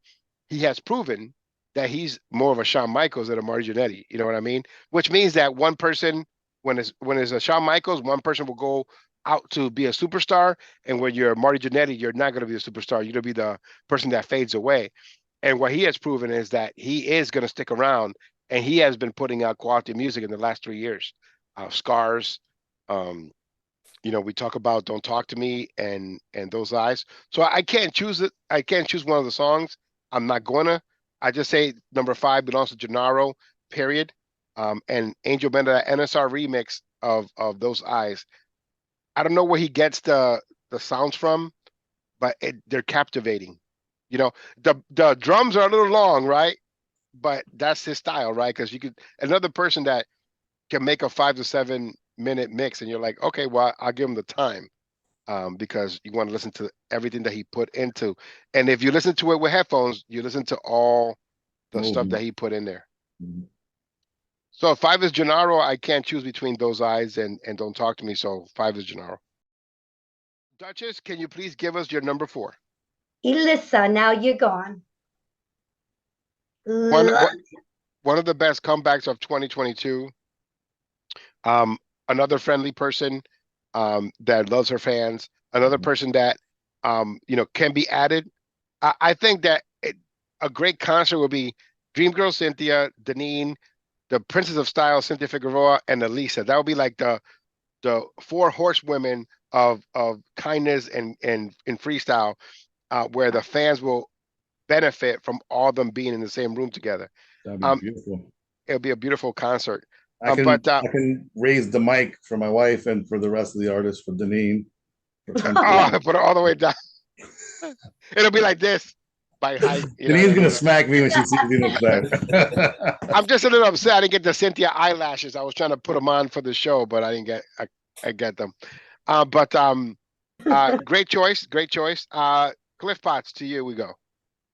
he has proven that he's more of a Shawn Michaels than a Marty Jannetty. You know what I mean? Which means that one person, when it's a Shawn Michaels, one person will go out to be a superstar, and when you're Marty Jannetty, you're not going to be a superstar. You're going to be the person that fades away. And what he has proven is that he is going to stick around, and he has been putting out quality music in the last 3 years. Scars, we talk about Don't Talk to Me and Those Eyes. So I can't choose it. I can't choose one of the songs. I'm not gonna. I just say number 5 belongs to Gennaro, period. And Angel Bender, that NSR remix of Those Eyes. I don't know where he gets the sounds from, but they're captivating. The drums are a little long, right? But that's his style, right? Because another person that can make a 5 to 7 minute mix, and you're like, okay, well, I'll give him the time, because you want to listen to everything that he put into. And if you listen to it with headphones, you listen to all the stuff that he put in there. So if 5 is Gennaro, I can't choose between Those Eyes and Don't Talk to Me. So 5 is Gennaro. Duchess, can you please give us your number 4? Elissa, Now You're Gone. One of the best comebacks of 2022. Another friendly person that loves her fans. Another person that can be added. I think that a great concert would be Dreamgirl Cynthia, Deneen, the Princess of Style, Cynthia Figueroa, and Elisa. That would be like the 4 horsewomen of kindness and in freestyle, where the fans will benefit from all of them being in the same room together. That'd be beautiful. It'll be a beautiful concert. I can raise the mic for my wife and for the rest of the artists, for Deneen. Put it all the way down. It'll be like this by height. Deneen's gonna smack me when she sees me upset. I'm just a little upset. I didn't get the Cynthia eyelashes. I was trying to put them on for the show, but I didn't get. I get them. Great choice. Great choice. Cliff Potts, to you we go.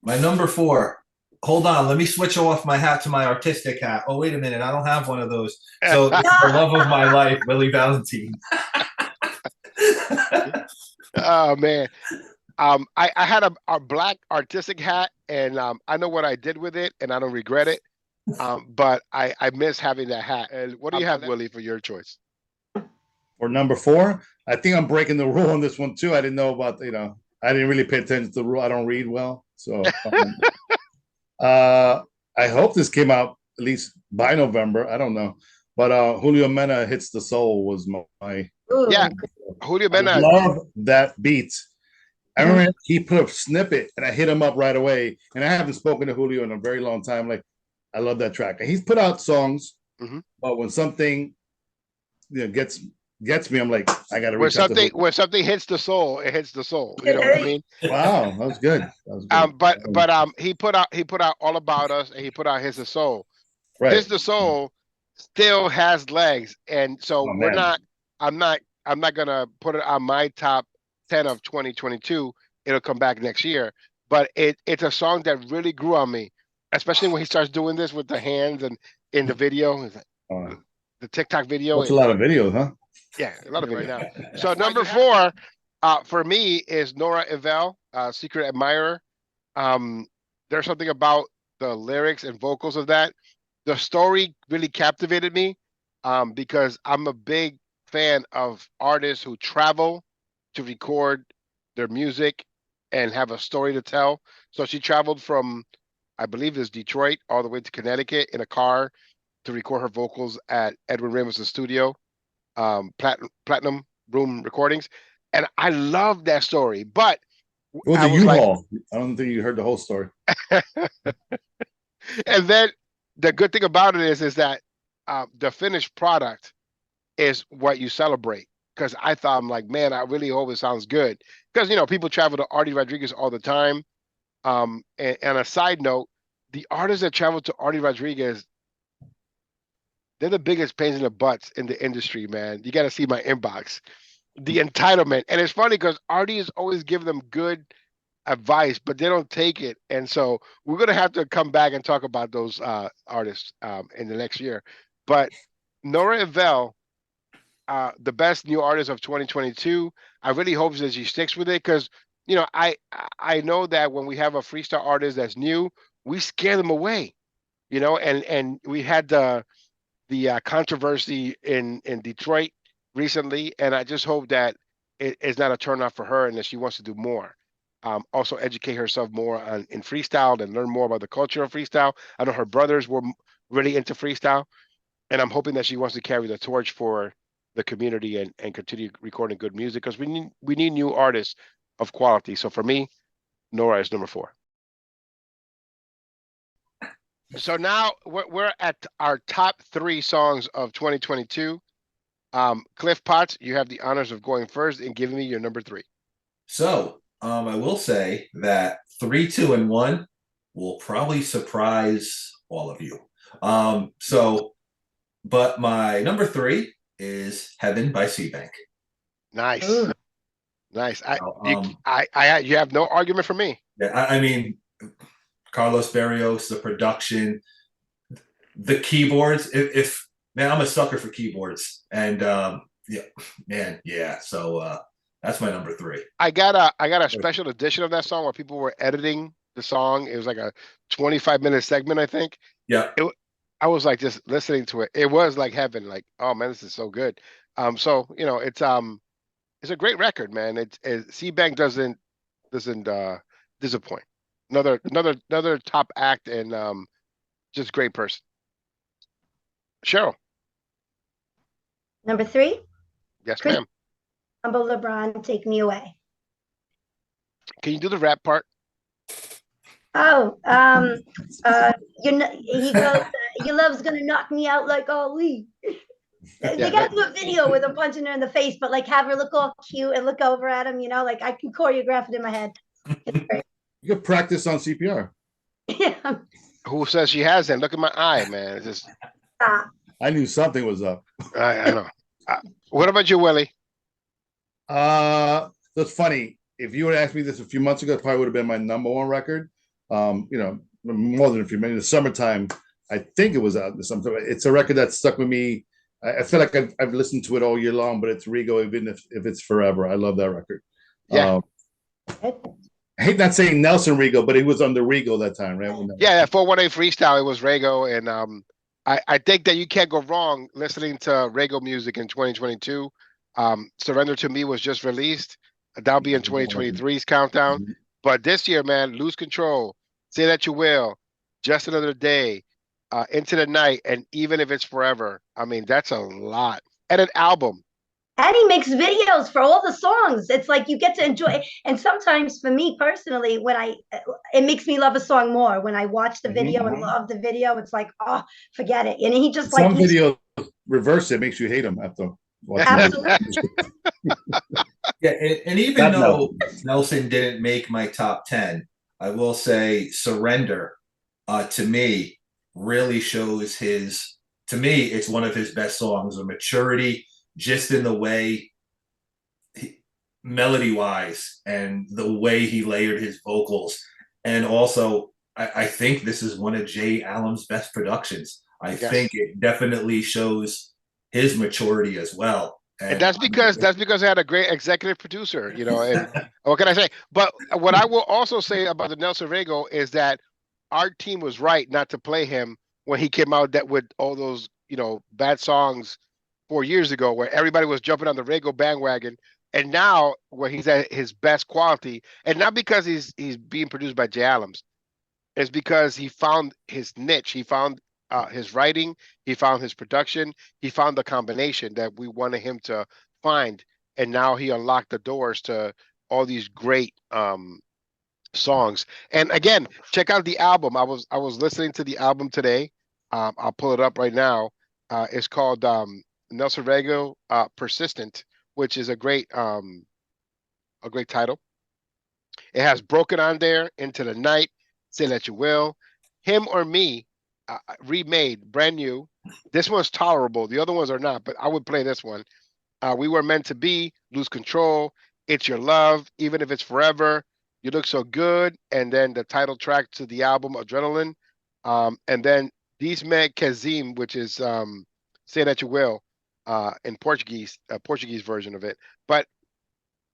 My number 4. Hold on, let me switch off my hat to my Artistik hat. Oh, wait a minute, I don't have one of those. So it's the love of my life, Willie Valentin. Oh man. I had a black Artistik hat, and I know what I did with it, and I don't regret it. But I miss having that hat. And what do you have, Willie, for your choice? For number 4, I think I'm breaking the rule on this one too. I didn't know about, I didn't really pay attention to the rule. I don't read well. So I hope this came out at least by November. I don't know. But Julio Mena, Hits the Soul was my yeah. Julio Mena. I love that beat. I remember he put a snippet and I hit him up right away. And I haven't spoken to Julio in a very long time. Like, I love that track. And he's put out songs, but when something gets me, I'm like, I gotta reach out to Julio. When something hits the soul, it hits the soul. You know what I mean? Wow, that was good. But he put out All About Us, and he put out Hits the Soul. Right. Hits the Soul still has legs, and so I'm not gonna put it on my top 10 of 2022. It'll come back next year, but it's a song that really grew on me, especially when he starts doing this with the hands and in the video, the TikTok video. That's a lot of videos, huh? Yeah, a lot of it right now. So number 4 for me is Nora Evel, Secret Admirer. There's something about the lyrics and vocals of that. The story really captivated me, because I'm a big fan of artists who travel to record their music and have a story to tell. So she traveled from, I believe it's Detroit, all the way to Connecticut in a car to record her vocals at Edwin Ramos' studio, Platinum Room Recordings. And I love that story. But It was I a was like, U-Haul. I don't think you heard the whole story. and then the good thing about it is that the finished product is what you celebrate. Because I thought, I'm like, man, I really hope it sounds good. Because people travel to Artie Rodriguez all the time. And a side note, the artists that travel to Artie Rodriguez, they're the biggest pains in the butts in the industry, man. You got to see my inbox. The entitlement. And it's funny because Artie is always giving them good advice, but they don't take it. And so we're going to have to come back and talk about those artists in the next year. But Nora Evelle, the best new artist of 2022, I really hope that she sticks with it because, I know that when we have a freestyle artist that's new, we scare them away, and we had the controversy in Detroit recently, and I just hope that it's not a turnoff for her and that she wants to do more. Also educate herself more in freestyle and learn more about the culture of freestyle. I know her brothers were really into freestyle, and I'm hoping that she wants to carry the torch for the community and continue recording good music because we need new artists of quality. So for me, Nora is number 4. So now we're at our top 3 songs of 2022. Cliff Potts, you have the honors of going first and giving me your number 3. So I will say that 3, 2, and 1 will probably surprise all of you. But my number 3 is Heaven by C-Bank. Nice. Ooh. Nice. You have no argument for me. Yeah, I mean, Carlos Berrios, the production, the keyboards. If man, I'm a sucker for keyboards, and yeah, man, yeah. So that's my number 3. I got a special edition of that song where people were editing the song. It was like a 25-minute segment, I think. Yeah. I was like just listening to it. It was like heaven. Like, oh man, this is so good. So it's a great record, man. C-Bank doesn't disappoint. Another top act and just great person. Cheryl. Number 3, Yes, Chris ma'am. Humble LeBron, Take Me Away. Can you do the rap part? Oh, he goes, your love's gonna knock me out like Ali. They got to do a video with him punching her in the face, but like have her look all cute and look over at him, like I can choreograph it in my head. It's great. You could practice on CPR. Yeah. Who says she hasn't? Look at my eye, man. It's just I knew something was up. I know. What about you, Willie? That's funny. If you would ask me this a few months ago, it probably would have been my number 1 record. More than a few minutes. In the summertime, I think it was out. It's a record that stuck with me. I feel like I've listened to it all year long, but it's Rigo, even if it's forever. I love that record. Yeah. I hate not saying Nelson Rigo, but he was under Rigo that time, right? Yeah, 418 Freestyle, it was Rego, and I think that you can't go wrong listening to Rego music in 2022. Surrender to Me was just released. That'll be in 2023's countdown. Mm-hmm. But this year, man, Lose Control, Say That You Will, Just Another Day, Into the Night, and Even If It's Forever. I mean, that's a lot. And an album. And he makes videos for all the songs. It's like you get to enjoy it. And sometimes for me personally, it makes me love a song more. When I watch the video and love the video, it's like, oh, forget it. And he just some videos reverse it, makes you hate him after watching. Absolutely. Yeah, and even though Nelson didn't make my top 10, I will say Surrender, to me, really shows to me, it's one of his best songs, a maturity, just in the way, melody-wise, and the way he layered his vocals. And also, I think this is one of Jay Allen's best productions. I think it definitely shows his maturity as well. And that's because I had a great executive producer, and what can I say? But what I will also say about the Nelson Rego is that our team was right not to play him when he came out with all those, bad songs 4 years ago, where everybody was jumping on the Rego bandwagon. And now where he's at his best quality, and not because he's being produced by Jay Allams, it's because he found his niche. He found his writing, he found his production, he found the combination that we wanted him to find, and now he unlocked the doors to all these great songs. And again, check out the album. I was listening to the album today. I'll pull it up right now. It's called Nelson Rego Persistent, which is a great title. It has Broken on there, Into the Night, Say That You Will, Him or Me, remade, brand new. This one's tolerable. The other ones are not, but I would play this one. We Were Meant to Be, Lose Control, It's Your Love, Even If It's Forever, You Look So Good, and then the title track to the album, Adrenaline. And then Diz Me Kazim, which is Say That You Will, in Portuguese version of it. But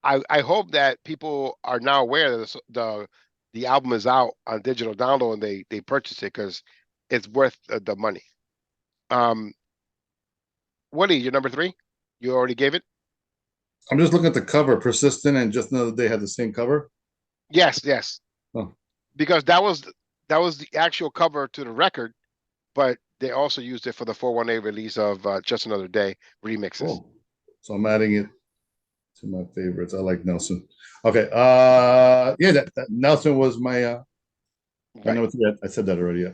I hope that people are now aware that the album is out on digital download and they purchase it because it's worth the money. Willie, your number 3? You already gave it? I'm just looking at the cover, Persistent, and Just Another Day had the same cover. Yes. Oh. Because that was the actual cover to the record, but they also used it for the 418 release of Just Another Day remixes. Cool. So I'm adding it to my favorites. I like Nelson. Okay. Yeah, that Nelson was my my number 3. I said that already. Yeah.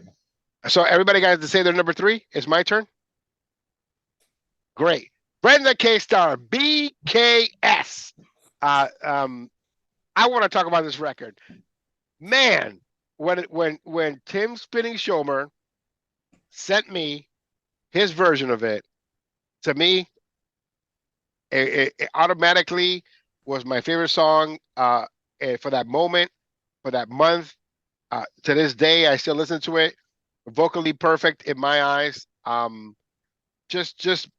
So everybody got to say their number 3. It's my turn. Great. Brenda K. Star, BKS. I want to talk about this record. Man, when Tim Spinning Schomer sent me his version of it, to me, it automatically was my favorite song for that moment, for that month. To this day, I still listen to it. Vocally perfect in my eyes. Just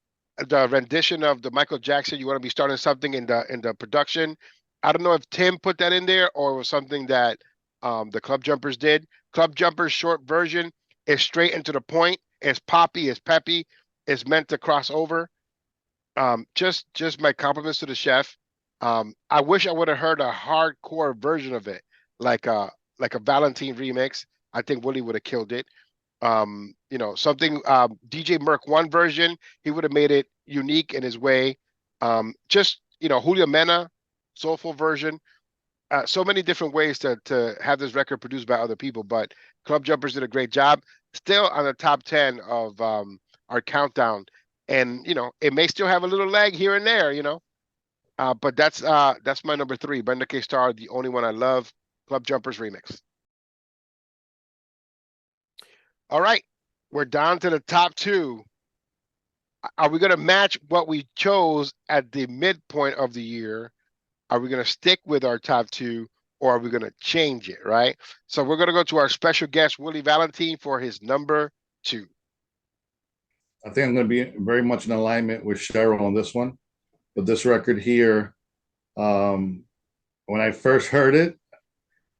the rendition of the Michael Jackson, You Want to Be Starting Something in the production. I don't know if Tim put that in there or it was something that the Club Jumpers did. Club Jumpers short version is straight and to the point. It's poppy, it's peppy, it's meant to cross over. Just my compliments to the chef. I wish I would have heard a hardcore version of it, like a Valentin remix. I think Willie would have killed it. Something DJ Merc 1 version, he would have made it unique in his way. Julio Mena, soulful version. So many different ways to have this record produced by other people, but Club Jumpers did a great job. Still on the top 10 of our countdown. And, it may still have a little lag here and there, but that's my number 3, Brenda K. Star, The Only One I Love, Club Jumpers remix. All right, we're down to the top 2. Are we going to match what we chose at the midpoint of the year? Are we going to stick with our top 2, or are we going to change it, right? So we're going to go to our special guest, Willie Valentin, for his number 2. I think I'm going to be very much in alignment with Cheryl on this one. But this record here, when I first heard it,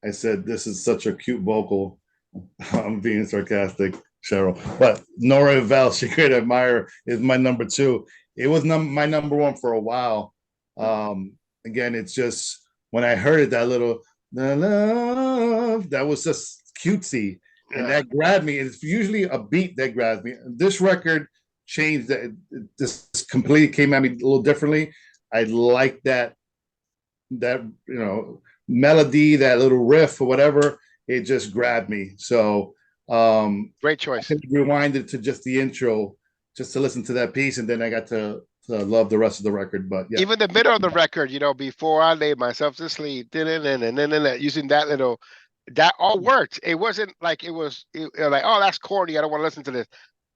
I said, this is such a cute vocal. I'm being sarcastic, Cheryl. But Nora Val, She Great Admire, is my number 2. It was my number 1 for a while. Again, it's just, when I heard it, that little, love, that was just cutesy. Yeah. And that grabbed me. It's usually a beat that grabs me. This record changed that. This completely came at me a little differently. I like that melody, that little riff or whatever. It just grabbed me. So great choice. I rewinded to just the intro, just to listen to that piece, and then I got to love the rest of the record. But yeah, even the middle of the record, Before I Lay Myself to Sleep, using that little, that all worked. It wasn't like it was like, oh, that's corny, I don't want to listen to this.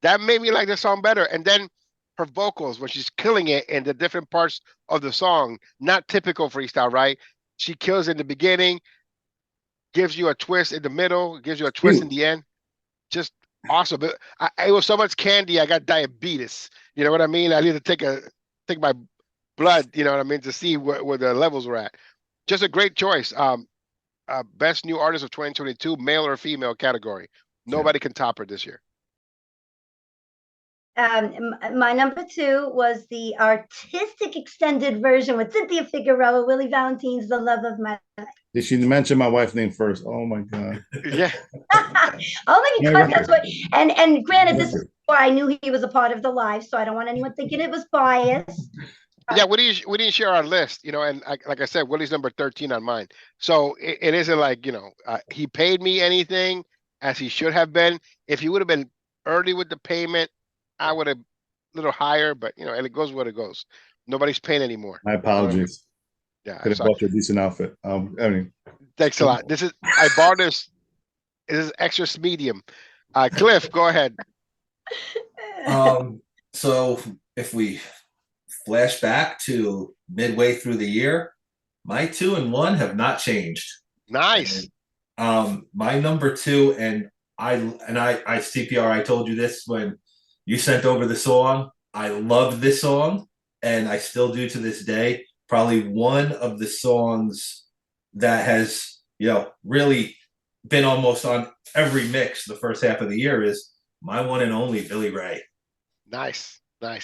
That made me like the song better. And then her vocals, when she's killing it in the different parts of the song, not typical freestyle, right? She kills in the beginning, gives you a twist in the middle, gives you a twist in the end. Just awesome. But it was so much candy, I got diabetes. You know what I mean? I need to take my blood, to see where the levels were at. Just a great choice. Best new artist of 2022, male or female category. Nobody can top her this year. My number 2 was the artistic extended version with Cynthia Figueroa, Willie Valentin's The Love of My Life. Did she mention my wife's name first? Oh my God. Yeah. Oh my God, that's what. And granted, this is before I knew he was a part of the live, so I don't want anyone thinking it was biased. Yeah, we didn't share our list, you know, and like I said, Willie's number 13 on mine. So it isn't like, you know, he paid me anything as he should have been. If he would have been early with the payment, I would have a little higher, but you know, and it goes where it goes. Nobody's paying anymore. My You know what I mean? apologies. Yeah, Could have bought you a decent outfit. I mean, thanks a lot. I bought this. This is extra medium. Cliff, go ahead. So if we flash back to midway through the year, my 2 and 1 have not changed. Nice. And, my number 2, and I CPR, I told you this when you sent over the song. I loved this song, and I still do to this day. Probably one of the songs that has, you know, really been almost on every mix the first half of the year is my one and only Billy Ray. Nice. Yeah.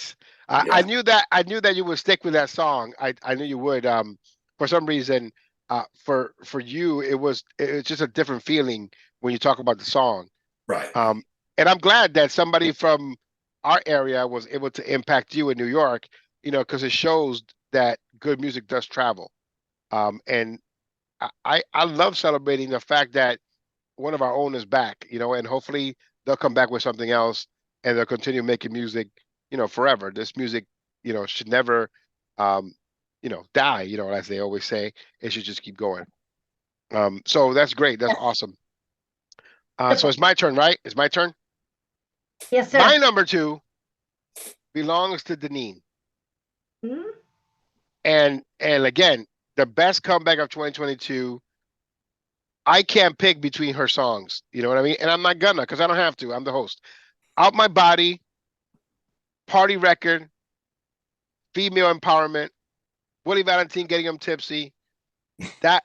I knew that you would stick with that song. I knew you would. For some reason, for you, it's just a different feeling when you talk about the song. Right. And I'm glad that somebody from our area was able to impact you in New York, you know, because it shows that good music does travel. And I love celebrating the fact that one of our own is back, you know, and hopefully they'll come back with something else and they'll continue making music, you know, forever. This music, you know, should never, you know, die, you know, as they always say. It should just keep going. So that's great. That's awesome. So it's my turn, right? It's my turn. Yes, sir. My number 2 belongs to Deneen. Hmm? And again, the best comeback of 2022. I can't pick between her songs. You know what I mean? And I'm not gonna, because I don't have to. I'm the host. Out My Body, Party Record, Female Empowerment, Willie Valentin Getting Him Tipsy. That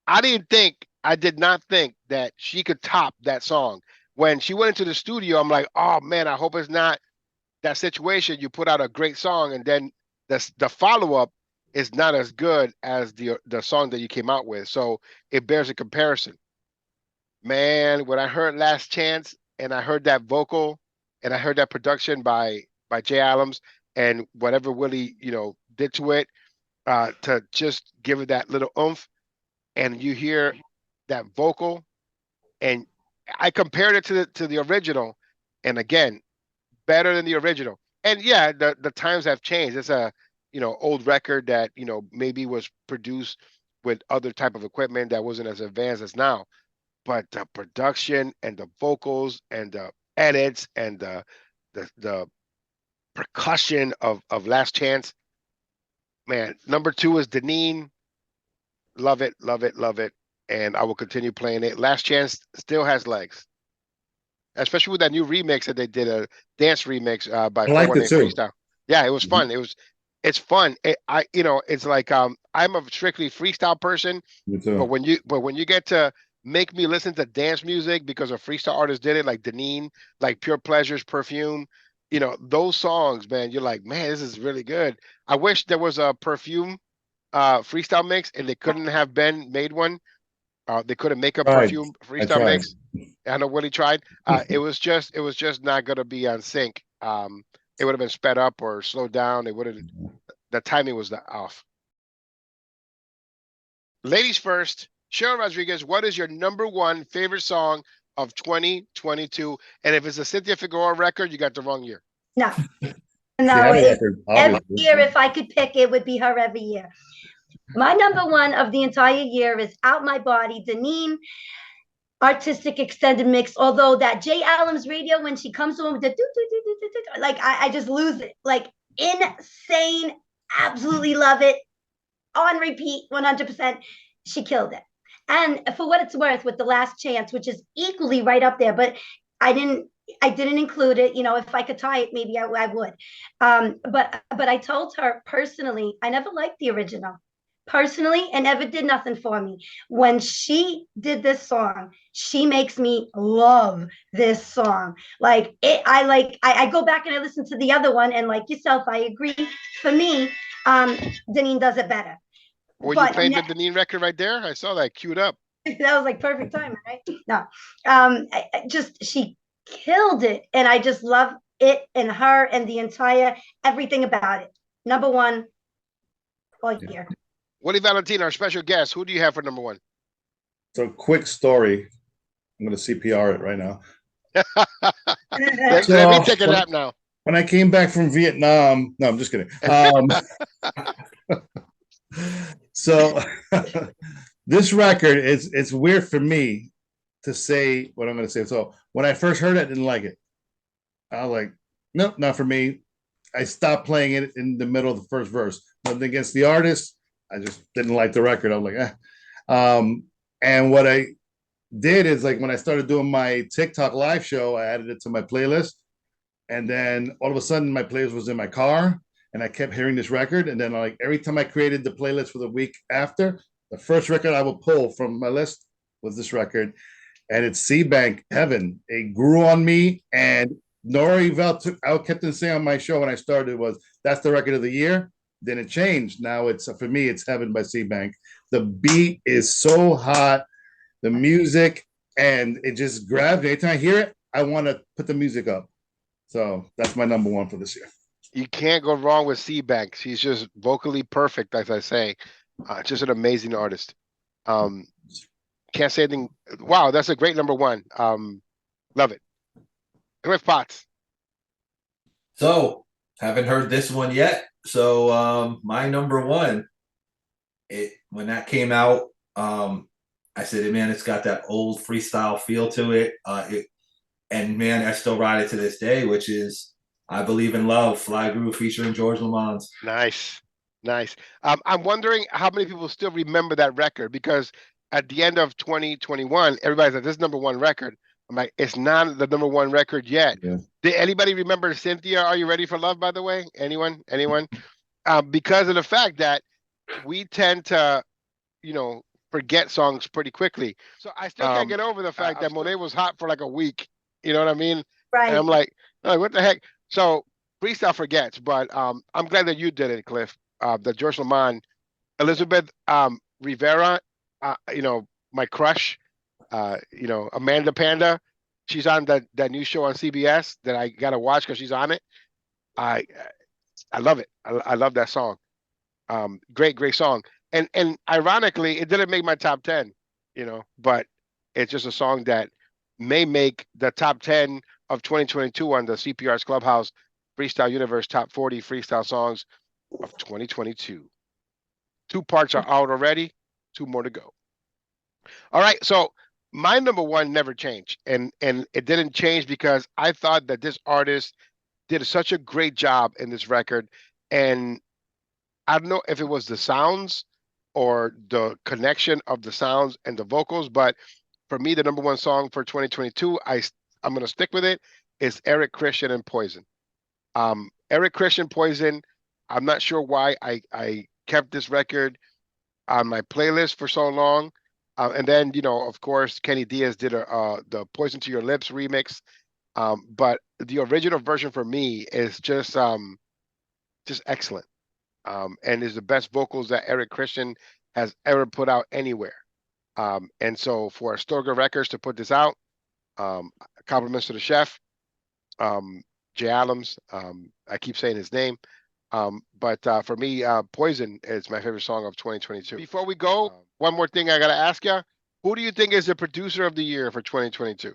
I did not think that she could top that song. When she went into the studio, I'm like, oh man, I hope it's not that situation. You put out a great song and then the follow-up is not as good as the song that you came out with. So it bears a comparison. Man, when I heard Last Chance and I heard that vocal and I heard that production by Jay Adams and whatever Willie, you know, did to it, to just give it that little oomph, and you hear that vocal, and I compared it to the original, and again, better than the original. And yeah, the times have changed. It's a, you know, old record that, you know, maybe was produced with other type of equipment that wasn't as advanced as now. But the production and the vocals and the edits and the percussion of Last Chance, man. Number 2 is Deneen. Love it, and I will continue playing it. Last Chance still has legs, especially with that new remix that they did, a dance remix by I liked it 418 too. Freestyle. Yeah, it was fun. It's fun. You know, it's like I'm a strictly freestyle person, Me too. but when you get to make me listen to dance music because a freestyle artist did it, like Deneen, like Pure Pleasures, Perfume, you know, those songs, man, you're like, man, this is really good. I wish there was a Perfume freestyle mix and they couldn't have made one. They couldn't make a Tried. Perfume I freestyle tried. mix. I know Willie tried. It was just not gonna be on sync. It would have been sped up or slowed down. It wouldn't. The timing was off. Ladies first, Cheryl Rodriguez, what is your number 1 favorite song of 2022? And if it's a Cynthia Figueroa record, you got the wrong year. No, She no. had a record, Every obviously. year, if I could pick, it would be her every year. My number 1 of the entire year is Out My Body, Deneen, Artistic extended mix. Although that Jay Adams radio, when she comes on with the like, I just lose it. Like, insane. Absolutely love it. On repeat, 100%. She killed it. And for what it's worth, with The Last Chance, which is equally right up there, but I didn't include it. You know, if I could tie it, maybe I would. But I told her personally, I never liked the original. Personally, and never did nothing for me. When she did this song, she makes me love this song. Like it, I go back and I listen to the other one, and like yourself, I agree. For me, Deneen does it better. Well, you played the Deneen record right there. I saw that queued up. That was like perfect timing, right? No, she killed it, and I just love it and her and the entire everything about it. Number one all year. Willie Valentin, our special guest. Who do you have for number one? So quick story. I'm going to CPR it right now. Let me take a nap now. When I came back from Vietnam, no, I'm just kidding. So this record it's weird for me to say what I'm going to say. So when I first heard it, I didn't like it. I was like, nope, not for me. I stopped playing it in the middle of the first verse. Nothing against the artist. I just didn't like the record. I was like, and what I did is, like, when I started doing my TikTok live show, I added it to my playlist. And then all of a sudden my playlist was in my car and I kept hearing this record. And then, like, every time I created the playlist for the week after, the first record I would pull from my list was this record. And it's C-Bank Heaven. It grew on me. And Nori Val I kept on saying on my show when I started was, that's the record of the year. Then it changed. Now it's, for me, it's Heaven by C-Bank. The beat is so hot, the music, and it just grabs me. Anytime I hear it, I want to put the music up. So that's my number one for this year. You can't go wrong with C-Bank. She's just vocally perfect, as I say. Just an amazing artist. Can't say anything. Wow, that's a great number one. Love it. Cliff Potts. So, haven't heard this one yet. So, my number one, when that came out, I said, man, it's got that old freestyle feel to it. And man, I still ride it to this day, which is I Believe in Love, Fly Groove featuring George Lamons. Nice. I'm wondering how many people still remember that record, because at the end of 2021, everybody's like, this is number one record. I'm like, it's not the number one record yet. Yeah. Did anybody remember Cynthia, Are You Ready for Love, by the way? Anyone? Because of the fact that we tend to, forget songs pretty quickly. So I still can't get over the fact that Monet was hot for like a week. You know what I mean? Right. And I'm like, what the heck? So Freestyle forgets, but I'm glad that you did it, Cliff. The George Lamont, Elizabeth Rivera, my crush, Amanda Panda. She's on that new show on CBS that I gotta watch because she's on it. I love it. I love that song. Great song. And ironically, it didn't make my top 10, but it's just a song that may make the top 10 of 2022 on the CPR's Clubhouse Freestyle Universe Top 40 Freestyle Songs of 2022. 2 parts are out already, 2 more to go. All right, so my number one never changed, and it didn't change because I thought that this artist did such a great job in this record, and I don't know if it was the sounds or the connection of the sounds and the vocals, but for me, the number one song for 2022, I'm going to stick with it, is Eric Christian and Poison. Eric Christian, Poison, I'm not sure why I kept this record on my playlist for so long. And then, of course, Kenny Diaz did the Poison to Your Lips remix. But the original version for me is just excellent. And is the best vocals that Eric Christian has ever put out anywhere. And so for Astorga Records to put this out, compliments to the chef, Jay Adams. I keep saying his name. But for me, Poison is my favorite song of 2022. Before we go, one more thing I got to ask you. Who do you think is the producer of the year for 2022?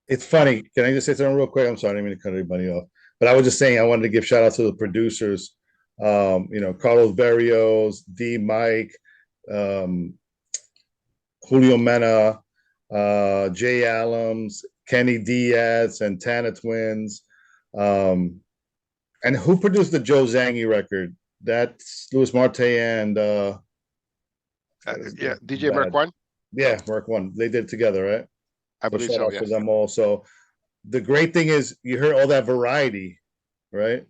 It's funny. Can I just say something real quick? I'm sorry, I didn't mean to cut everybody off. But I was just saying I wanted to give shout out to the producers. Carlos Berrios, D. Mike, Julio Mena, Jay Allums, Kenny Diaz, Santana Twins. And who produced the Joe Zangi record? That's Luis Marte and DJ Merc One. Yeah, Merc One. They did it together, right? I believe so. For them all. So the great thing is you heard all that variety, right?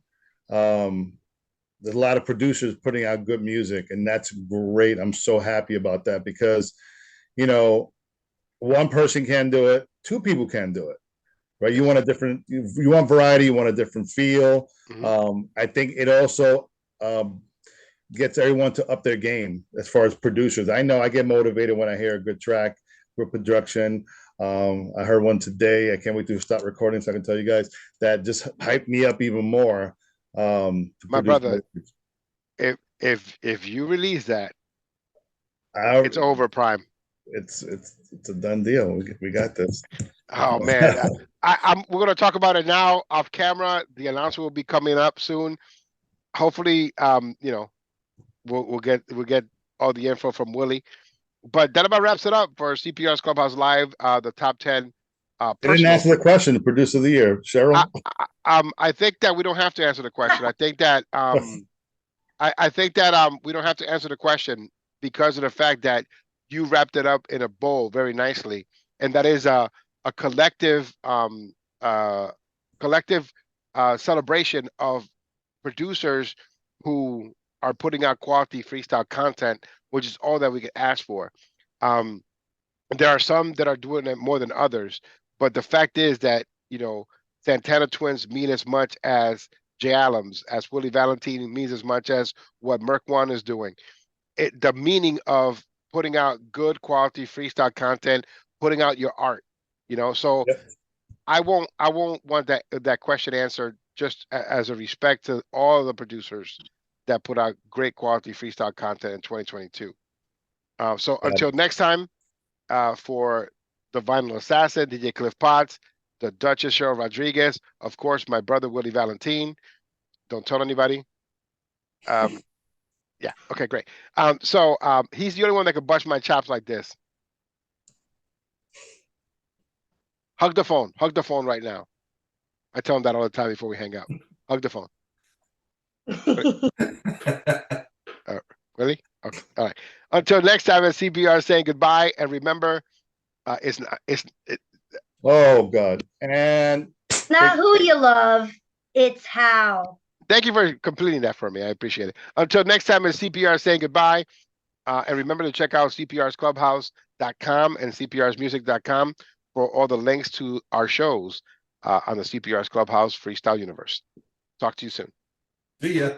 There's a lot of producers putting out good music, and that's great. I'm so happy about that because, one person can do it, 2 people can do it, right? You want you want variety, you want a different feel. Mm-hmm. I think it also gets everyone to up their game as far as producers. I know I get motivated when I hear a good track, good production. I heard one today. I can't wait to stop recording so I can tell you guys that just hyped me up even more. To My produce brother, more. if you release that, Our- it's over, Prime. it's a done deal. We got this. Oh man, we're gonna talk about it now off camera. The announcement will be coming up soon. Hopefully, you know, we'll get all the info from Willie. But that about wraps it up for CPR's Clubhouse Live. The top 10. I didn't answer the question. The producer of the year, Cheryl. I think that we don't have to answer the question. I think that I think that we don't have to answer the question because of the fact that you wrapped it up in a bowl very nicely, and that is a collective celebration of producers who are putting out quality freestyle content, which is all that we can ask for. There are some that are doing it more than others, but the fact is that, you know, Santana Twins mean as much as J Allums, as Willie Valentin means as much as what Merc One is doing. The meaning of putting out good quality freestyle content, putting out your art, you know. So Yep. I won't want that question answered, just as a respect to all the producers that put out great quality freestyle content in 2022. So until next time, for the Vinyl Assassin, DJ Cliff Potts, the Duchess Cheryl Rodriguez, of course, my brother Willie Valentin. Don't tell anybody. Yeah, okay, great. So he's the only one that can bust my chops like this. Hug the phone right now. I tell him that all the time before we hang out. Hug the phone. Really? Okay. All right. Until next time, at CPR saying goodbye, and remember, Oh God! And Not who you love, it's how. Thank you for completing that for me. I appreciate it. Until next time, at CPR saying goodbye, and remember to check out CPRsClubhouse.com and CPRsmusic.com for all the links to our shows on the CPR's Clubhouse Freestyle Universe. Talk to you soon. See ya.